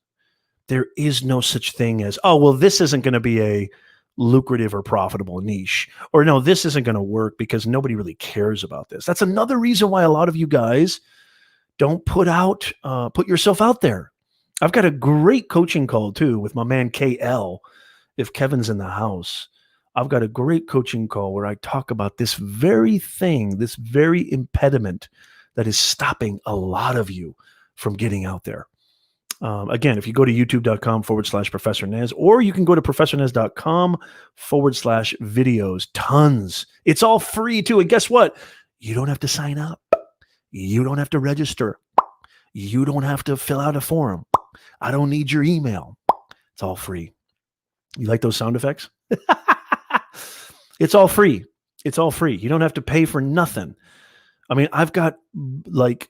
[SPEAKER 1] There is no such thing as, oh, well, this isn't going to be a lucrative or profitable niche, or no, this isn't going to work because nobody really cares about this. That's another reason why a lot of you guys don't put yourself out there. I've got a great coaching call too with my man KL. If Kevin's in the house, I've got a great coaching call where I talk about this very thing, this very impediment that is stopping a lot of you from getting out there. Again, if you go to youtube.com/Professor Nez, or you can go to professornez.com/videos, tons. It's all free too. And guess what? You don't have to sign up. You don't have to register. You don't have to fill out a form. I don't need your email. It's all free. You like those sound effects? It's all free. It's all free. You don't have to pay for nothing. I mean, I've got like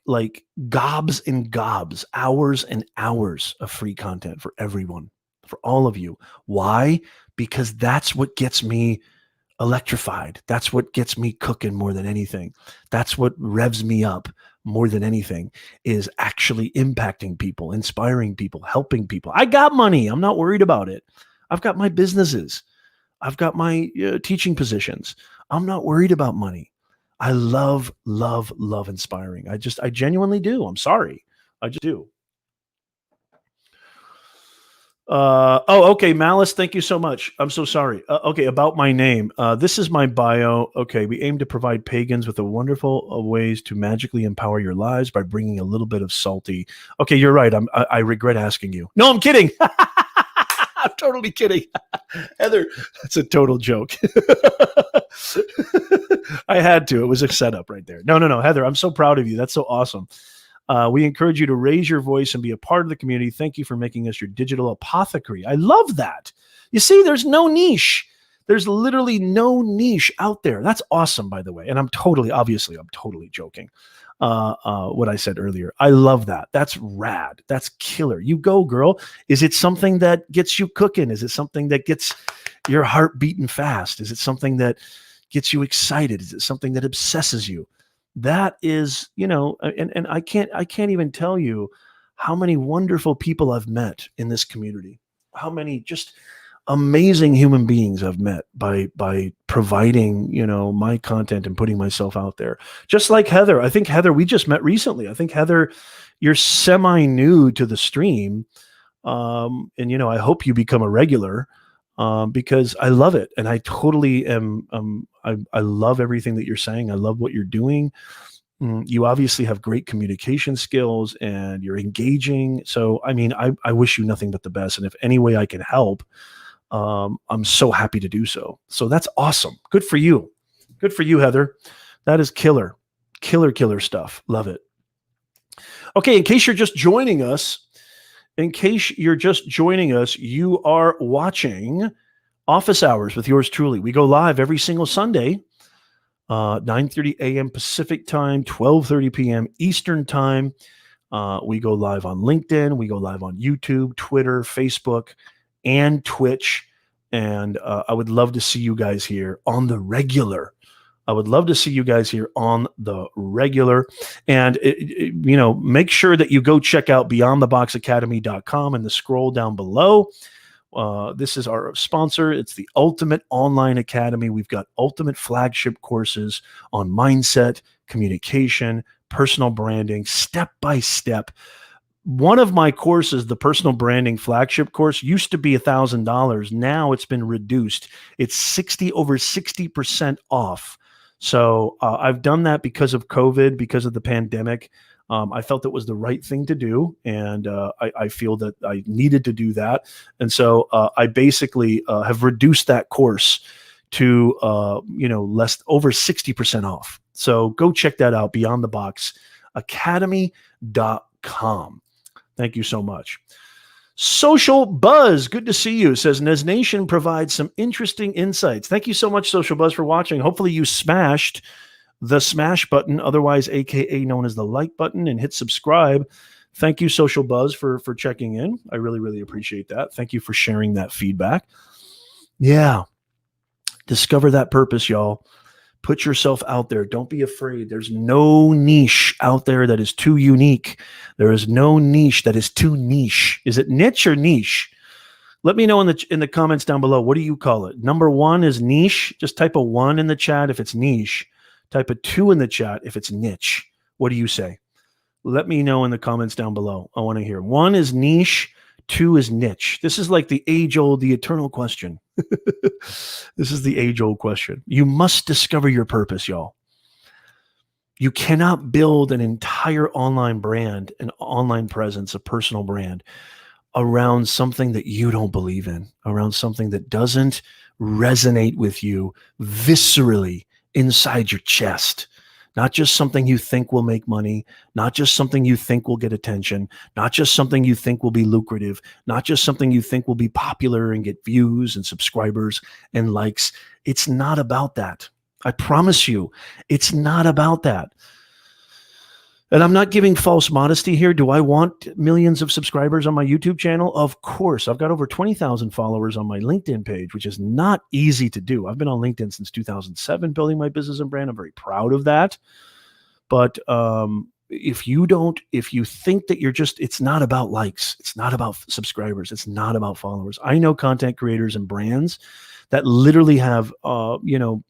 [SPEAKER 1] gobs and gobs, hours and hours of free content for everyone, for all of you. Why? Because that's what gets me electrified. That's what gets me cooking more than anything. That's what revs me up more than anything, is actually impacting people, inspiring people, helping people. I got money. I'm not worried about it. I've got my businesses. I've got my teaching positions. I'm not worried about money. I love inspiring. I genuinely do. I'm sorry. I just do. Okay. Malice, thank you so much. I'm so sorry. Okay. About my name. This is my bio. Okay. We aim to provide pagans with a wonderful ways to magically empower your lives by bringing a little bit of salty. Okay. You're right. I regret asking you. No, I'm kidding. I'm totally kidding. Heather, that's a total joke. I had to. It was a setup right there. No. Heather, I'm so proud of you. That's so awesome. We encourage you to raise your voice and be a part of the community. Thank you for making us your digital apothecary. I love that. You see, there's no niche. There's literally no niche out there. That's awesome, by the way. And I'm totally joking. What I said earlier. I love that. That's rad. That's killer. You go, girl. Is it something that gets you cooking? Is it something that gets your heart beating fast? Is it something that gets you excited? Is it something that obsesses you? That is, and I can't even tell you how many wonderful people I've met in this community. How many just amazing human beings I've met by providing, my content and putting myself out there. Just like Heather. I think Heather, we just met recently. I think Heather, you're semi-new to the stream. And I hope you become a regular because I love it. And I totally am. I love everything that you're saying. I love what you're doing. You obviously have great communication skills and you're engaging. So, I wish you nothing but the best. And if any way I can help, I'm so happy to do so. So that's awesome. Good for you. Good for you, Heather. That is killer stuff. Love it. Okay. In case you're just joining us, you are watching Office Hours with yours truly. We go live every single Sunday, 9:30 a.m. Pacific time, 12:30 p.m. Eastern time. We go live on LinkedIn. We go live on YouTube, Twitter, Facebook, and Twitch. And I would love to see you guys here on the regular. And, make sure that you go check out beyondtheboxacademy.com and the scroll down below. This is our sponsor. It's the Ultimate Online Academy. We've got ultimate flagship courses on mindset, communication, personal branding, step by step. One of my courses, the personal branding flagship course, used to be $1,000. Now it's been reduced. It's over 60% off. So I've done that because of COVID, because of the pandemic. I felt it was the right thing to do, and I feel that I needed to do that. And so I basically have reduced that course to over 60% off. So go check that out, beyondtheboxacademy.com. Thank you so much. Social Buzz, good to see you. Says Nez Nation provides some interesting insights. Thank you so much, Social Buzz, for watching. Hopefully you smashed the smash button, otherwise AKA known as the like button, and hit subscribe. Thank you, Social Buzz, for checking in. I really, really appreciate that. Thank you for sharing that feedback. Yeah. Discover that purpose, y'all. Put yourself out there. Don't be afraid. There's no niche out there that is too unique. There is no niche that is too niche. Is it niche or niche? Let me know in the comments down below. What do you call it? Number 1 is niche. Just type a 1 in the chat if it's niche. Type a 2 in the chat if it's niche. What do you say? Let me know in the comments down below. I want to hear. 1 is niche. 2 is niche. This is like the eternal question. This is the age-old question. You must discover your purpose, y'all. You cannot build an entire online brand, an online presence, a personal brand around something that you don't believe in, around something that doesn't resonate with you viscerally inside your chest. Not just something you think will make money, not just something you think will get attention, not just something you think will be lucrative, not just something you think will be popular and get views and subscribers and likes. It's not about that. I promise you, it's not about that. And I'm not giving false modesty here. Do I want millions of subscribers on my YouTube channel? Of course. I've got over 20,000 followers on my LinkedIn page, which is not easy to do. I've been on LinkedIn since 2007, building my business and brand. I'm very proud of that. But if you think that it's not about likes, it's not about subscribers, it's not about followers. I know content creators and brands that literally have,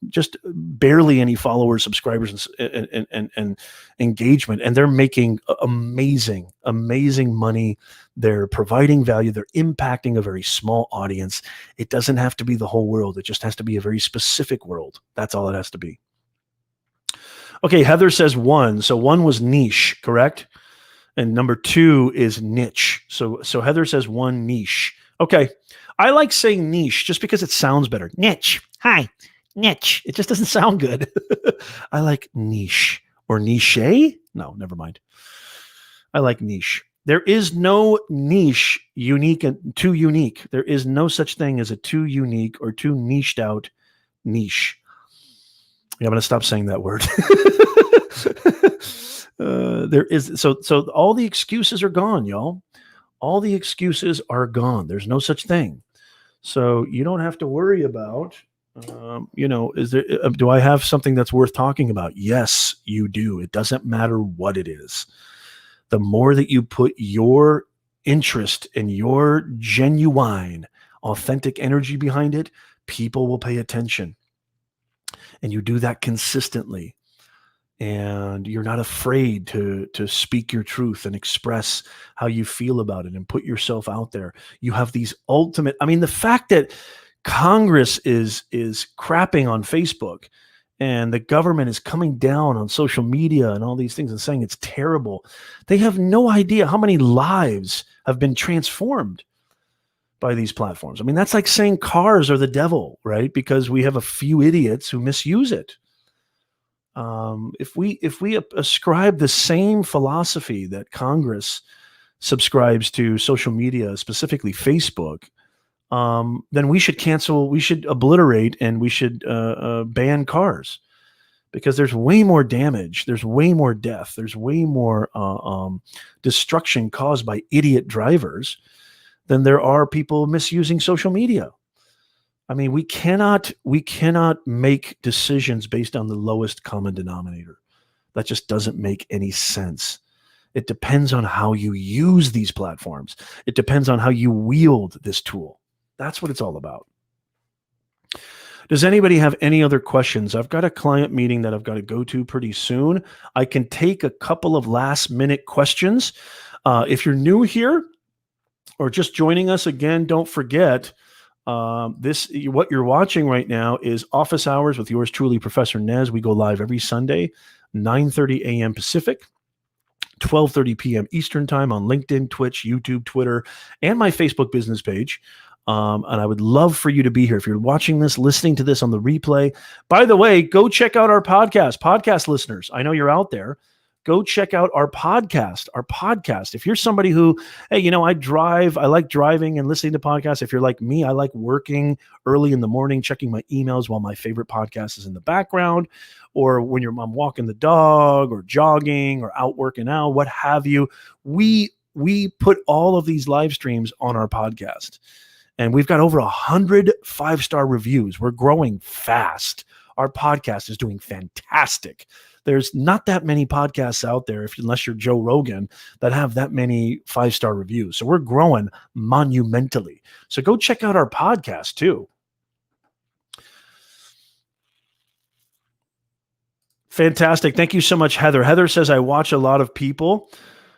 [SPEAKER 1] just barely any followers, subscribers, and engagement, and they're making amazing money. They're providing value. They're impacting a very small audience. It doesn't have to be the whole world. It just has to be a very specific world. That's all it has to be. Okay, Heather says 1. So 1 was niche, correct? And number 2 is niche. So Heather says 1 niche. Okay. I like saying niche just because it sounds better. Niche. Hi. Niche. It just doesn't sound good. I like niche or niche. No, never mind. I like niche. There is no niche unique and too unique. There is no such thing as a too unique or too niched out niche. Yeah, I'm going to stop saying that word. There is so all the excuses are gone, y'all. All the excuses are gone. There's no such thing. So you don't have to worry about, is there? Do I have something that's worth talking about? Yes, you do. It doesn't matter what it is. The more that you put your interest and your genuine, authentic energy behind it, people will pay attention. And you do that consistently. And you're not afraid to speak your truth and express how you feel about it and put yourself out there. You have these ultimate, the fact that Congress is crapping on Facebook and the government is coming down on social media and all these things and saying it's terrible. They have no idea how many lives have been transformed by these platforms. That's like saying cars are the devil, right? Because we have a few idiots who misuse it. If we ascribe the same philosophy that Congress subscribes to social media, specifically Facebook, then we should obliterate, and we should ban cars, because there's way more damage, there's way more death, there's way more destruction caused by idiot drivers than there are people misusing social media. We cannot make decisions based on the lowest common denominator. That just doesn't make any sense. It depends on how you use these platforms. It depends on how you wield this tool. That's what it's all about. Does anybody have any other questions? I've got a client meeting that I've got to go to pretty soon. I can take a couple of last minute questions. If you're new here or just joining us again, don't forget, what you're watching right now is Office Hours with yours truly, Professor Nez. We go live every Sunday, 9:30 a.m. Pacific, 12:30 p.m. Eastern Time on LinkedIn, Twitch, YouTube, Twitter, and my Facebook business page. And I would love for you to be here. If you're watching this, listening to this on the replay, by the way, go check out our podcast listeners. I know you're out there. Go check out our podcast. If you're somebody who, hey, I like driving and listening to podcasts. If you're like me, I like working early in the morning, checking my emails while my favorite podcast is in the background, or when I'm walking the dog or jogging or out working out, what have you. We put all of these live streams on our podcast, and we've got over 100 5-star reviews. We're growing fast. Our podcast is doing fantastic. There's not that many podcasts out there, unless you're Joe Rogan, that have that many 5-star reviews. So we're growing monumentally. So go check out our podcast too. Fantastic. Thank you so much, Heather. Heather says, I watch a lot of people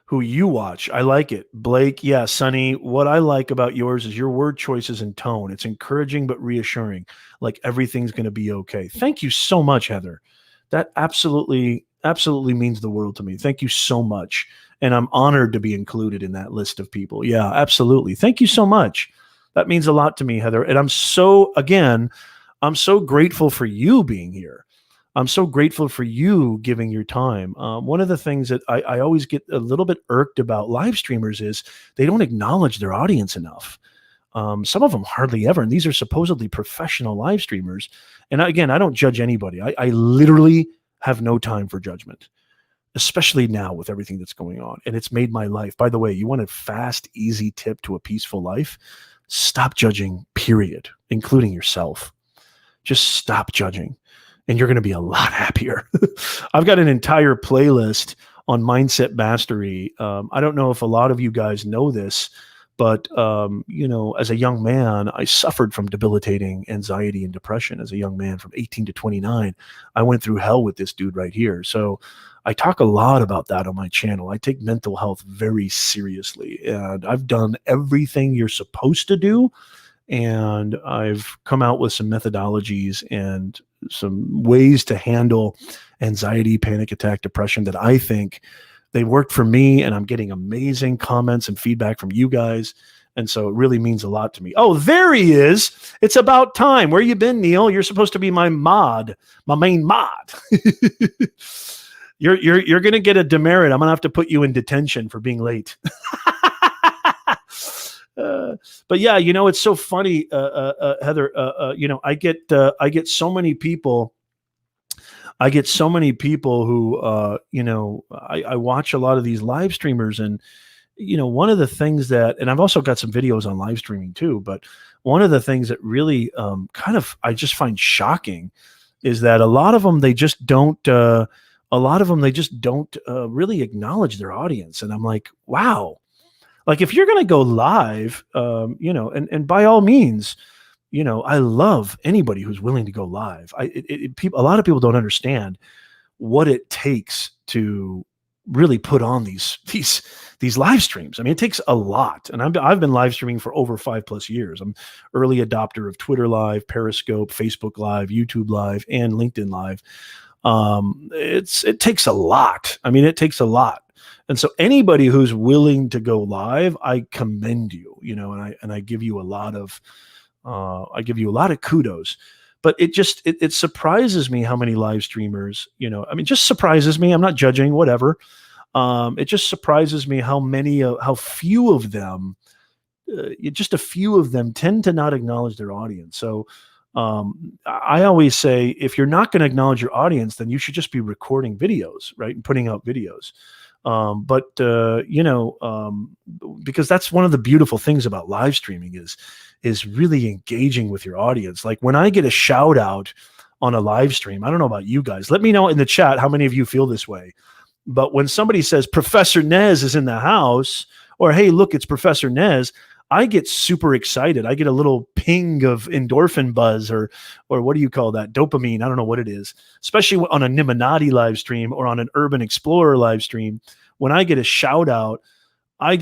[SPEAKER 1] who you watch. I like it. Blake, yeah, Sonny, what I like about yours is your word choices and tone. It's encouraging but reassuring, like everything's going to be okay. Thank you so much, Heather. That absolutely means the world to me. Thank you so much. And I'm honored to be included in that list of people. Yeah, absolutely. Thank you so much. That means a lot to me, Heather. And I'm so grateful for you being here. I'm so grateful for you giving your time. One of the things that I always get a little bit irked about live streamers is they don't acknowledge their audience enough. Some of them hardly ever. And these are supposedly professional live streamers. And again, I don't judge anybody. I literally have no time for judgment, especially now with everything that's going on. And it's made my life. By the way, you want a fast, easy tip to a peaceful life? Stop judging, period, including yourself. Just stop judging, and you're going to be a lot happier. I've got an entire playlist on mindset mastery. I don't know if a lot of you guys know this, but, as a young man, I suffered from debilitating anxiety and depression as a young man from 18 to 29. I went through hell with this dude right here. So I talk a lot about that on my channel. I take mental health very seriously, and I've done everything you're supposed to do. And I've come out with some methodologies and some ways to handle anxiety, panic attack, depression that I think they worked for me, and I'm getting amazing comments and feedback from you guys. And so it really means a lot to me. Oh, there he is. It's about time. Where you been, Neil? You're supposed to be my main mod. You're going to get a demerit. I'm going to have to put you in detention for being late. But yeah, it's so funny, Heather. I get so many people. I get so many people who, I watch a lot of these live streamers, and one of the things that, and I've also got some videos on live streaming too, but one of the things that really I just find shocking is that a lot of them, they just don't, really acknowledge their audience. And I'm like, wow, like if you're going to go live, and by all means, I love anybody who's willing to go live. A lot of people don't understand what it takes to really put on these live streams. I mean, it takes a lot, and I've been live streaming for over 5+ years. I'm early adopter of Twitter Live, Periscope, Facebook Live, YouTube Live, and LinkedIn Live. It takes a lot. I mean, it takes a lot. And so anybody who's willing to go live, I commend you, and I give you a lot of kudos. But it surprises me how many live streamers, just surprises me. I'm not judging, whatever. It just surprises me how few of them, just a few of them, tend to not acknowledge their audience. So I always say, if you're not going to acknowledge your audience, then you should just be recording videos, right, and putting out videos. Because that's one of the beautiful things about live streaming is really engaging with your audience. Like when I get a shout out on a live stream, I don't know about you guys, let me know in the chat how many of you feel this way. But when somebody says Professor Nez is in the house, or hey, look, it's Professor Nez, I get super excited. I get a little ping of endorphin buzz, or what do you call that? Dopamine. I don't know what it is, especially on a Niminati live stream or on an Urban Explorer live stream. When I get a shout out, I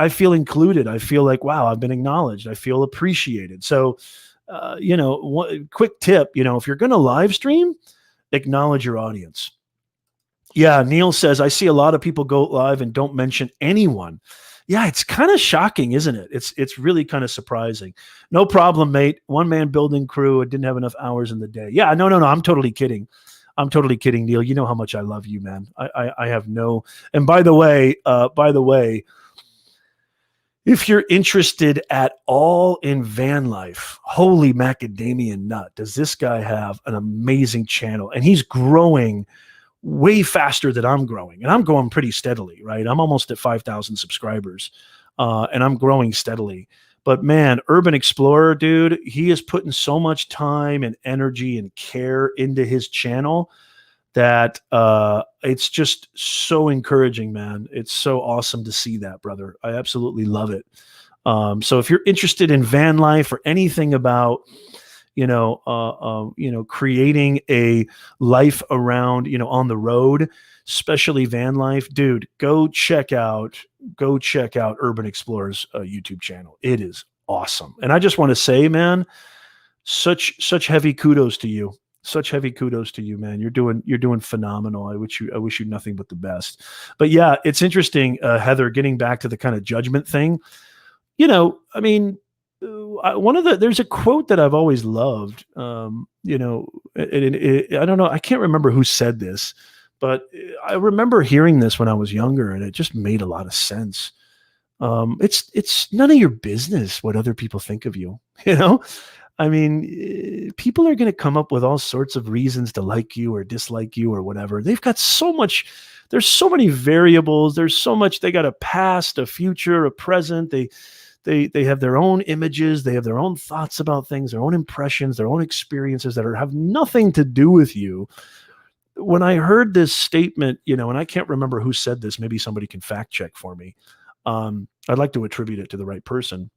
[SPEAKER 1] feel included. I feel like, wow, I've been acknowledged. I feel appreciated. So, one quick tip, if you're going to live stream, acknowledge your audience. Yeah. Neil says, I see a lot of people go live and don't mention anyone. Yeah, it's kind of shocking, isn't it? It's really kind of surprising. No problem, mate. One man building crew. It didn't have enough hours in the day. Yeah, no. I'm totally kidding. I'm totally kidding, Neil. You know how much I love you, man. I have no. And by the way, if you're interested at all in van life, holy macadamia nut, does this guy have an amazing channel, and he's growing way faster than I'm growing, and I'm growing pretty steadily, right? I'm almost at 5,000 subscribers, and I'm growing steadily. But man, Urban Explorer, dude, he is putting so much time and energy and care into his channel that it's just so encouraging, man. It's so awesome to see that, brother. I absolutely love it. So if you're interested in van life or anything about creating a life around, on the road, especially van life, dude, go check out Urban Explorer's YouTube channel. It is awesome. And I just want to say, man, such heavy kudos to you. Such heavy kudos to you, man. You're doing phenomenal. I wish you nothing but the best. But yeah, it's interesting, Heather, getting back to the kind of judgment thing. I mean, there's a quote that I've always loved. I don't know, I can't remember who said this, but I remember hearing this when I was younger, and it just made a lot of sense. It's none of your business what other people think of you. I mean, people are going to come up with all sorts of reasons to like you or dislike you or whatever. They've got so much. There's so many variables. There's so much. They got a past, a future, a present. They have their own images. They have their own thoughts about things, their own impressions, their own experiences that have nothing to do with you. When I heard this statement, and I can't remember who said this, maybe somebody can fact check for me. I'd like to attribute it to the right person.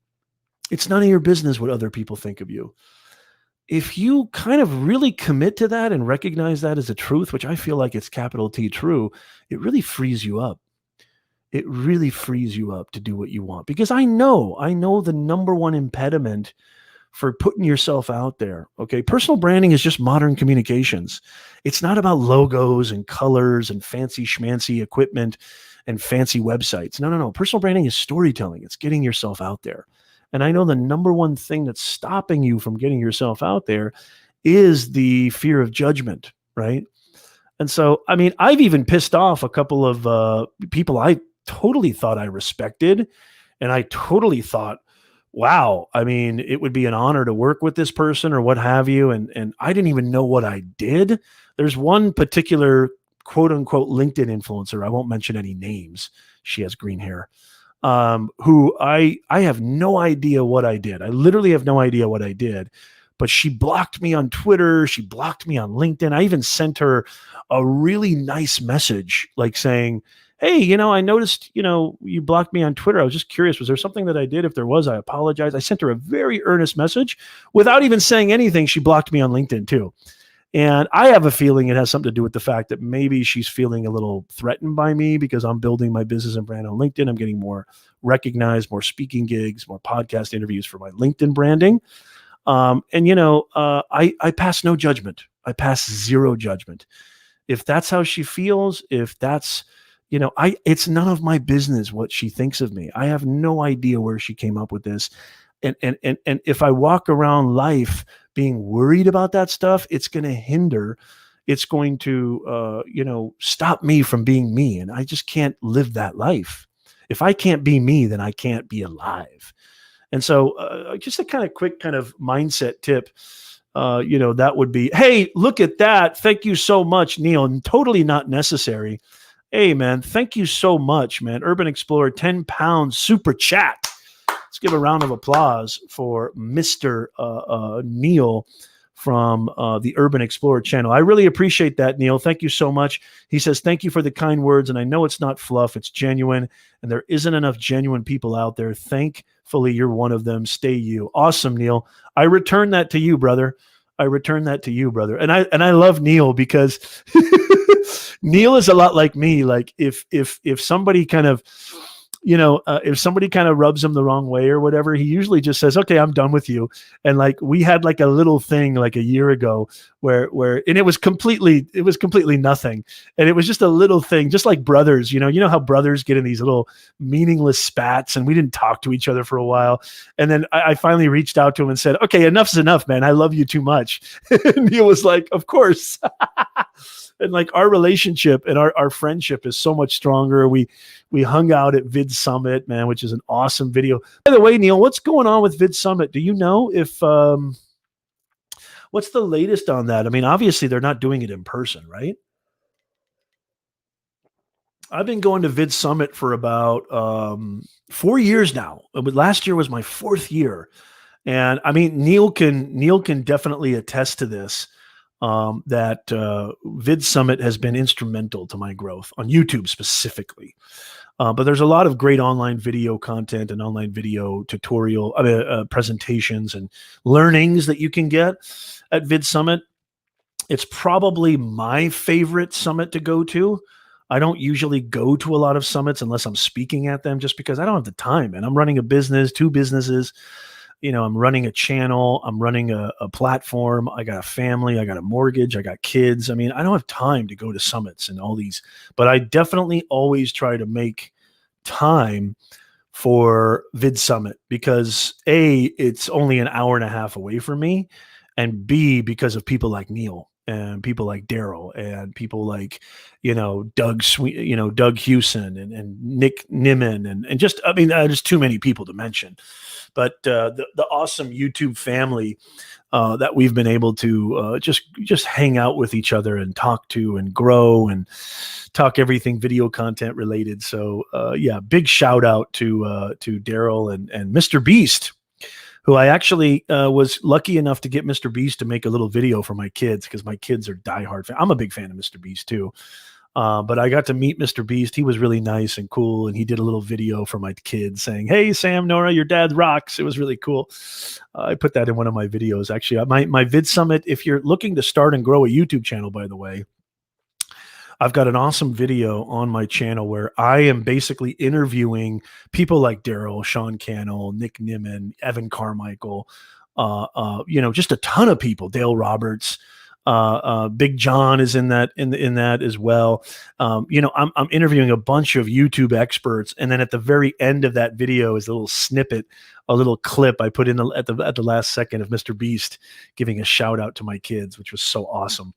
[SPEAKER 1] It's none of your business what other people think of you. If you kind of really commit to that and recognize that as a truth, which I feel like it's capital T true, it really frees you up. It really frees you up to do what you want, because I know the number one impediment for putting yourself out there. Okay. Personal branding is just modern communications. It's not about logos and colors and fancy schmancy equipment and fancy websites. No. Personal branding is storytelling. It's getting yourself out there. And I know the number one thing that's stopping you from getting yourself out there is the fear of judgment. Right. And so, I mean, I've even pissed off a couple of people I totally thought I respected, And I totally thought, wow, I mean, it would be an honor to work with this person or what have you. And I didn't even know what I did. There's one particular quote unquote LinkedIn influencer. I won't mention any names. She has green hair. Who I have no idea what I did. I literally have no idea what I did, but she blocked me on Twitter. She blocked me on LinkedIn. I even sent her a really nice message, like saying, hey, I noticed, you blocked me on Twitter. I was just curious. Was there something that I did? If there was, I apologize. I sent her a very earnest message without even saying anything. She blocked me on LinkedIn too. And I have a feeling it has something to do with the fact that maybe she's feeling a little threatened by me because I'm building my business and brand on LinkedIn. I'm getting more recognized, more speaking gigs, more podcast interviews for my LinkedIn branding. I pass no judgment. I pass zero judgment. If that's how she feels, if that's, it's none of my business what she thinks of me. I have no idea where she came up with this. And if I walk around life being worried about that stuff, it's going to hinder. It's going to, stop me from being me. And I just can't live that life. If I can't be me, then I can't be alive. And so just a kind of quick kind of mindset tip, that would be, hey, look at that. Thank you so much, Neil. Totally not necessary. Hey, man, thank you so much, man. Urban Explorer, 10 pounds super chat. Let's give a round of applause for Mr. Neil from the Urban Explorer channel. I really appreciate that, Neil. Thank you so much. He says, thank you for the kind words. And I know it's not fluff, it's genuine. And there isn't enough genuine people out there. Thankfully, you're one of them. Stay you. Awesome, Neil. I return that to you, brother. And I love Neil because Neil is a lot like me. Like if somebody kind of, if somebody kind of rubs him the wrong way or whatever, he usually just says, okay, I'm done with you. And like, we had like a little thing like a year ago where, and it was completely nothing. And it was just a little thing, just like brothers, you know how brothers get in these little meaningless spats, and we didn't talk to each other for a while. And then I finally reached out to him and said, okay, enough's enough, man. I love you too much. And he was like, of course. And like our relationship and our friendship is so much stronger. We hung out at Vid Summit, man, which is an awesome video. By the way, Neil, what's going on with Vid Summit? Do you know if what's the latest on that? I mean, obviously they're not doing it in person, right? I've been going to Vid Summit for about 4 years now. But last year was my 4th year. And I mean, Neil can definitely attest to this. That Vid Summit has been instrumental to my growth on YouTube specifically. But there's a lot of great online video content and online video tutorial presentations and learnings that you can get at Vid Summit. It's probably my favorite summit to go to. I don't usually go to a lot of summits unless I'm speaking at them, just because I don't have the time. And I'm running a business, 2 businesses. I'm running a channel, I'm running a platform, I got a family, I got a mortgage, I got kids. I mean, I don't have time to go to summits and all these, but I definitely always try to make time for Vid Summit because A, it's only an hour and a half away from me, and B, because of people like Neil and people like Daryl and people like, Doug Hewson and Nick Nimmin and just, I mean, there's too many people to mention. But the awesome YouTube family that we've been able to just hang out with each other and talk to and grow and talk everything video content related. So big shout out to Daryl and Mr. Beast, who I actually was lucky enough to get Mr. Beast to make a little video for my kids because my kids are diehard fans. I'm a big fan of Mr. Beast too. But I got to meet Mr. Beast. He was really nice and cool. And he did a little video for my kids saying, hey, Sam, Nora, your dad rocks. It was really cool. I put that in one of my videos. Actually, my Vid Summit, if you're looking to start and grow a YouTube channel, by the way, I've got an awesome video on my channel where I am basically interviewing people like Daryl, Sean Cannell, Nick Nimmin, Evan Carmichael, just a ton of people, Dale Roberts. Big John is in that as well. I'm interviewing a bunch of YouTube experts, and then at the very end of that video is a little snippet, a little clip I put in at the last second of Mr. Beast giving a shout out to my kids, which was so awesome.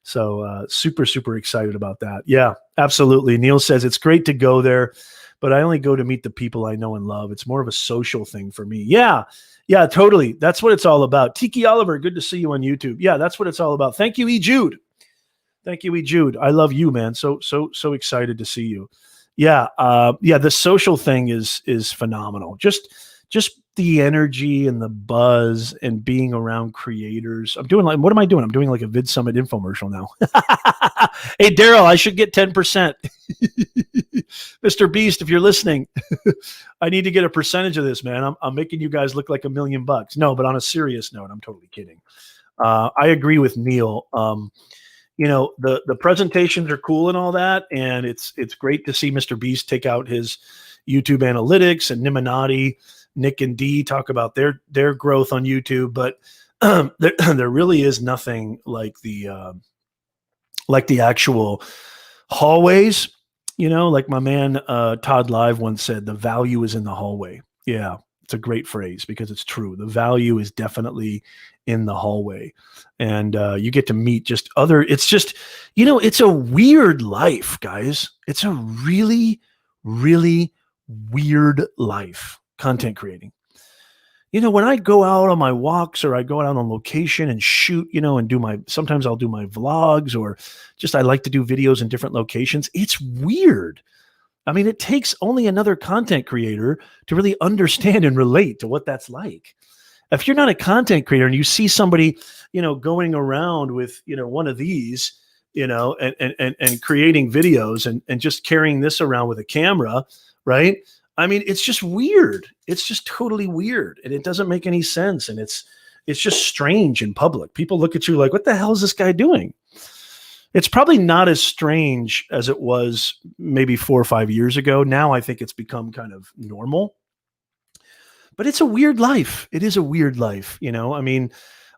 [SPEAKER 1] So super excited about that. Yeah, absolutely. Neil says it's great to go there. but I only go to meet the people I know and love. It's more of a social thing for me. Yeah. Yeah, totally. That's what it's all about. Tiki Oliver, good to see you on YouTube. Yeah, that's what it's all about. Thank you, E. Jude. Thank you, E. Jude. I love you, man. So excited to see you. Yeah. Yeah. The social thing is phenomenal. Just the energy and the buzz and being around creators. What am I doing? I'm doing like a Vid Summit infomercial now. Hey, Daryl, I should get 10%. Mr. Beast, if you're listening, I need to get a percentage of this, man. I'm making you guys look like $1 million. No, but on a serious note, I'm totally kidding. I agree with Neil. The presentations are cool and all that, and it's great to see Mr. Beast take out his YouTube analytics, and Niminati, Nick and Dee talk about their growth on YouTube, but there really is nothing like the actual hallways. Like my man Todd Live once said, the value is in the hallway. Yeah, it's a great phrase because it's true. The value is definitely in the hallway, and you get to meet just other. It's just, it's a weird life, guys. It's a really, really weird life, content creating. When I go out on my walks or I go out on location and shoot, and sometimes I'll do my vlogs, or just I like to do videos in different locations. It's weird. I mean, it takes only another content creator to really understand and relate to what that's like. If you're not a content creator and you see somebody, going around with, one of these, and creating videos and just carrying this around with a camera, right? I mean, it's just weird. It's just totally weird, and it doesn't make any sense. And it's just strange in public. People look at you like, what the hell is this guy doing? It's probably not as strange as it was maybe 4 or 5 years ago. Now I think it's become kind of normal, but it's a weird life. It is a weird life. I mean,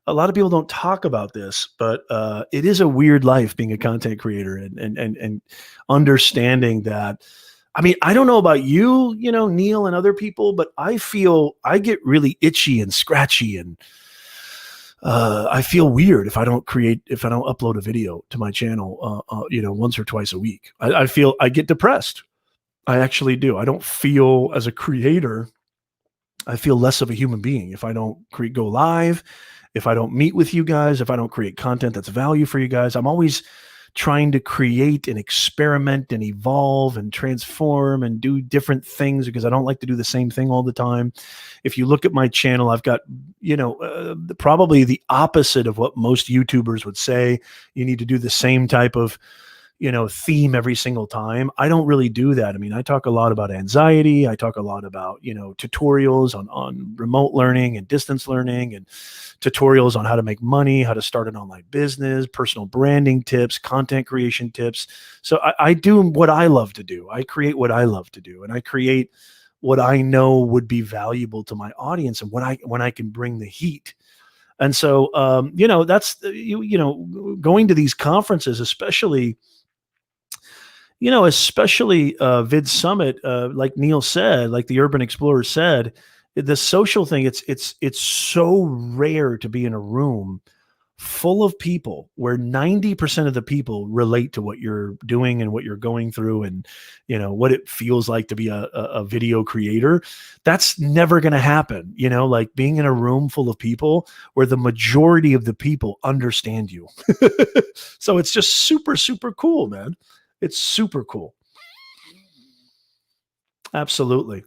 [SPEAKER 1] a lot of people don't talk about this, but it is a weird life being a content creator and understanding that. I mean, I don't know about you, Neil and other people, but I feel I get really itchy and scratchy, and I feel weird if I don't upload a video to my channel, once or twice a week. I feel I get depressed. I actually do. I don't feel, as a creator, I feel less of a human being if I don't go live, if I don't meet with you guys, if I don't create content that's value for you guys. I'm always trying to create and experiment and evolve and transform and do different things because I don't like to do the same thing all the time. If you look at my channel, I've got, probably the opposite of what most YouTubers would say. You need to do the same type of, theme every single time. I don't really do that. I mean, I talk a lot about anxiety. I talk a lot about, tutorials on remote learning and distance learning, and tutorials on how to make money, how to start an online business, personal branding tips, content creation tips. So I do what I love to do. I create what I love to do, and I create what I know would be valuable to my audience, and when I can bring the heat. And so, that's, going to these conferences, especially Vid Summit, like Neil said, like the Urban Explorer said, the social thing, it's so rare to be in a room full of people where 90% of the people relate to what you're doing and what you're going through, and what it feels like to be a video creator. That's never going to happen. Like being in a room full of people where the majority of the people understand you. So it's just super, super cool, man. It's super cool. Absolutely.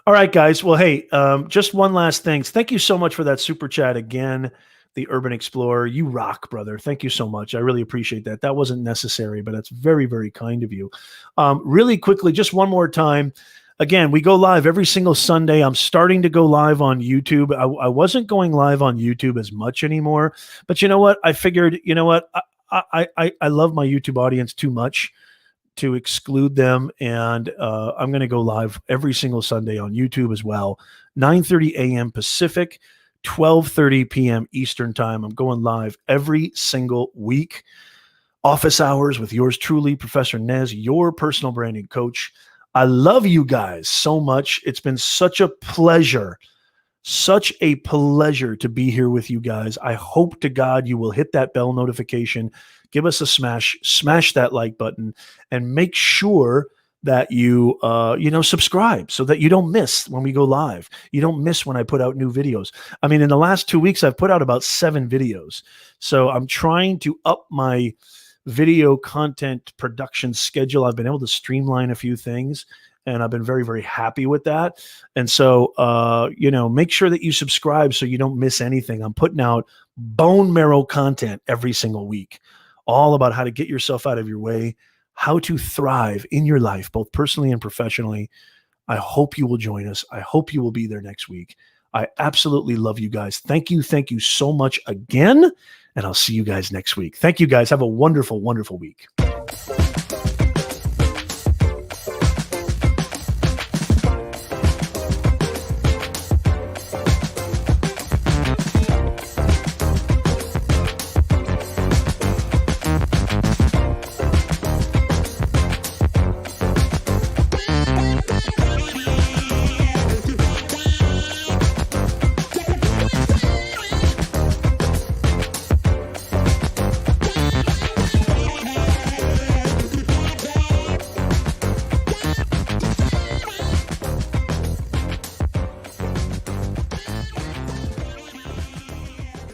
[SPEAKER 1] All right, guys. Well, hey, just one last thing. Thank you so much for that super chat again, the Urban Explorer. You rock, brother. Thank you so much. I really appreciate that. That wasn't necessary, but that's very, very kind of you. Really quickly, just one more time. Again, we go live every single Sunday. I'm starting to go live on YouTube. I wasn't going live on YouTube as much anymore, but you know what? I figured, I love my YouTube audience too much to exclude them, and I'm going to go live every single Sunday on YouTube as well. 9:30 a.m. Pacific, 12:30 p.m. Eastern time. I'm going live every single week. Office hours with yours truly, Professor Nez, your personal branding coach. I love you guys so much. It's been such a pleasure to be here with you guys. I hope to God you will hit that bell notification, give us a smash that like button, and make sure that you, subscribe so that you don't miss when we go live. You don't miss when I put out new videos. I mean, in the last 2 weeks, I've put out about 7 videos. So I'm trying to up my video content production schedule. I've been able to streamline a few things, and I've been very, very happy with that. And so, make sure that you subscribe so you don't miss anything. I'm putting out bone marrow content every single week, all about how to get yourself out of your way, how to thrive in your life, both personally and professionally. I hope you will join us. I hope you will be there next week. I absolutely love you guys. Thank you. Thank you so much again. And I'll see you guys next week. Thank you guys. Have a wonderful, wonderful week.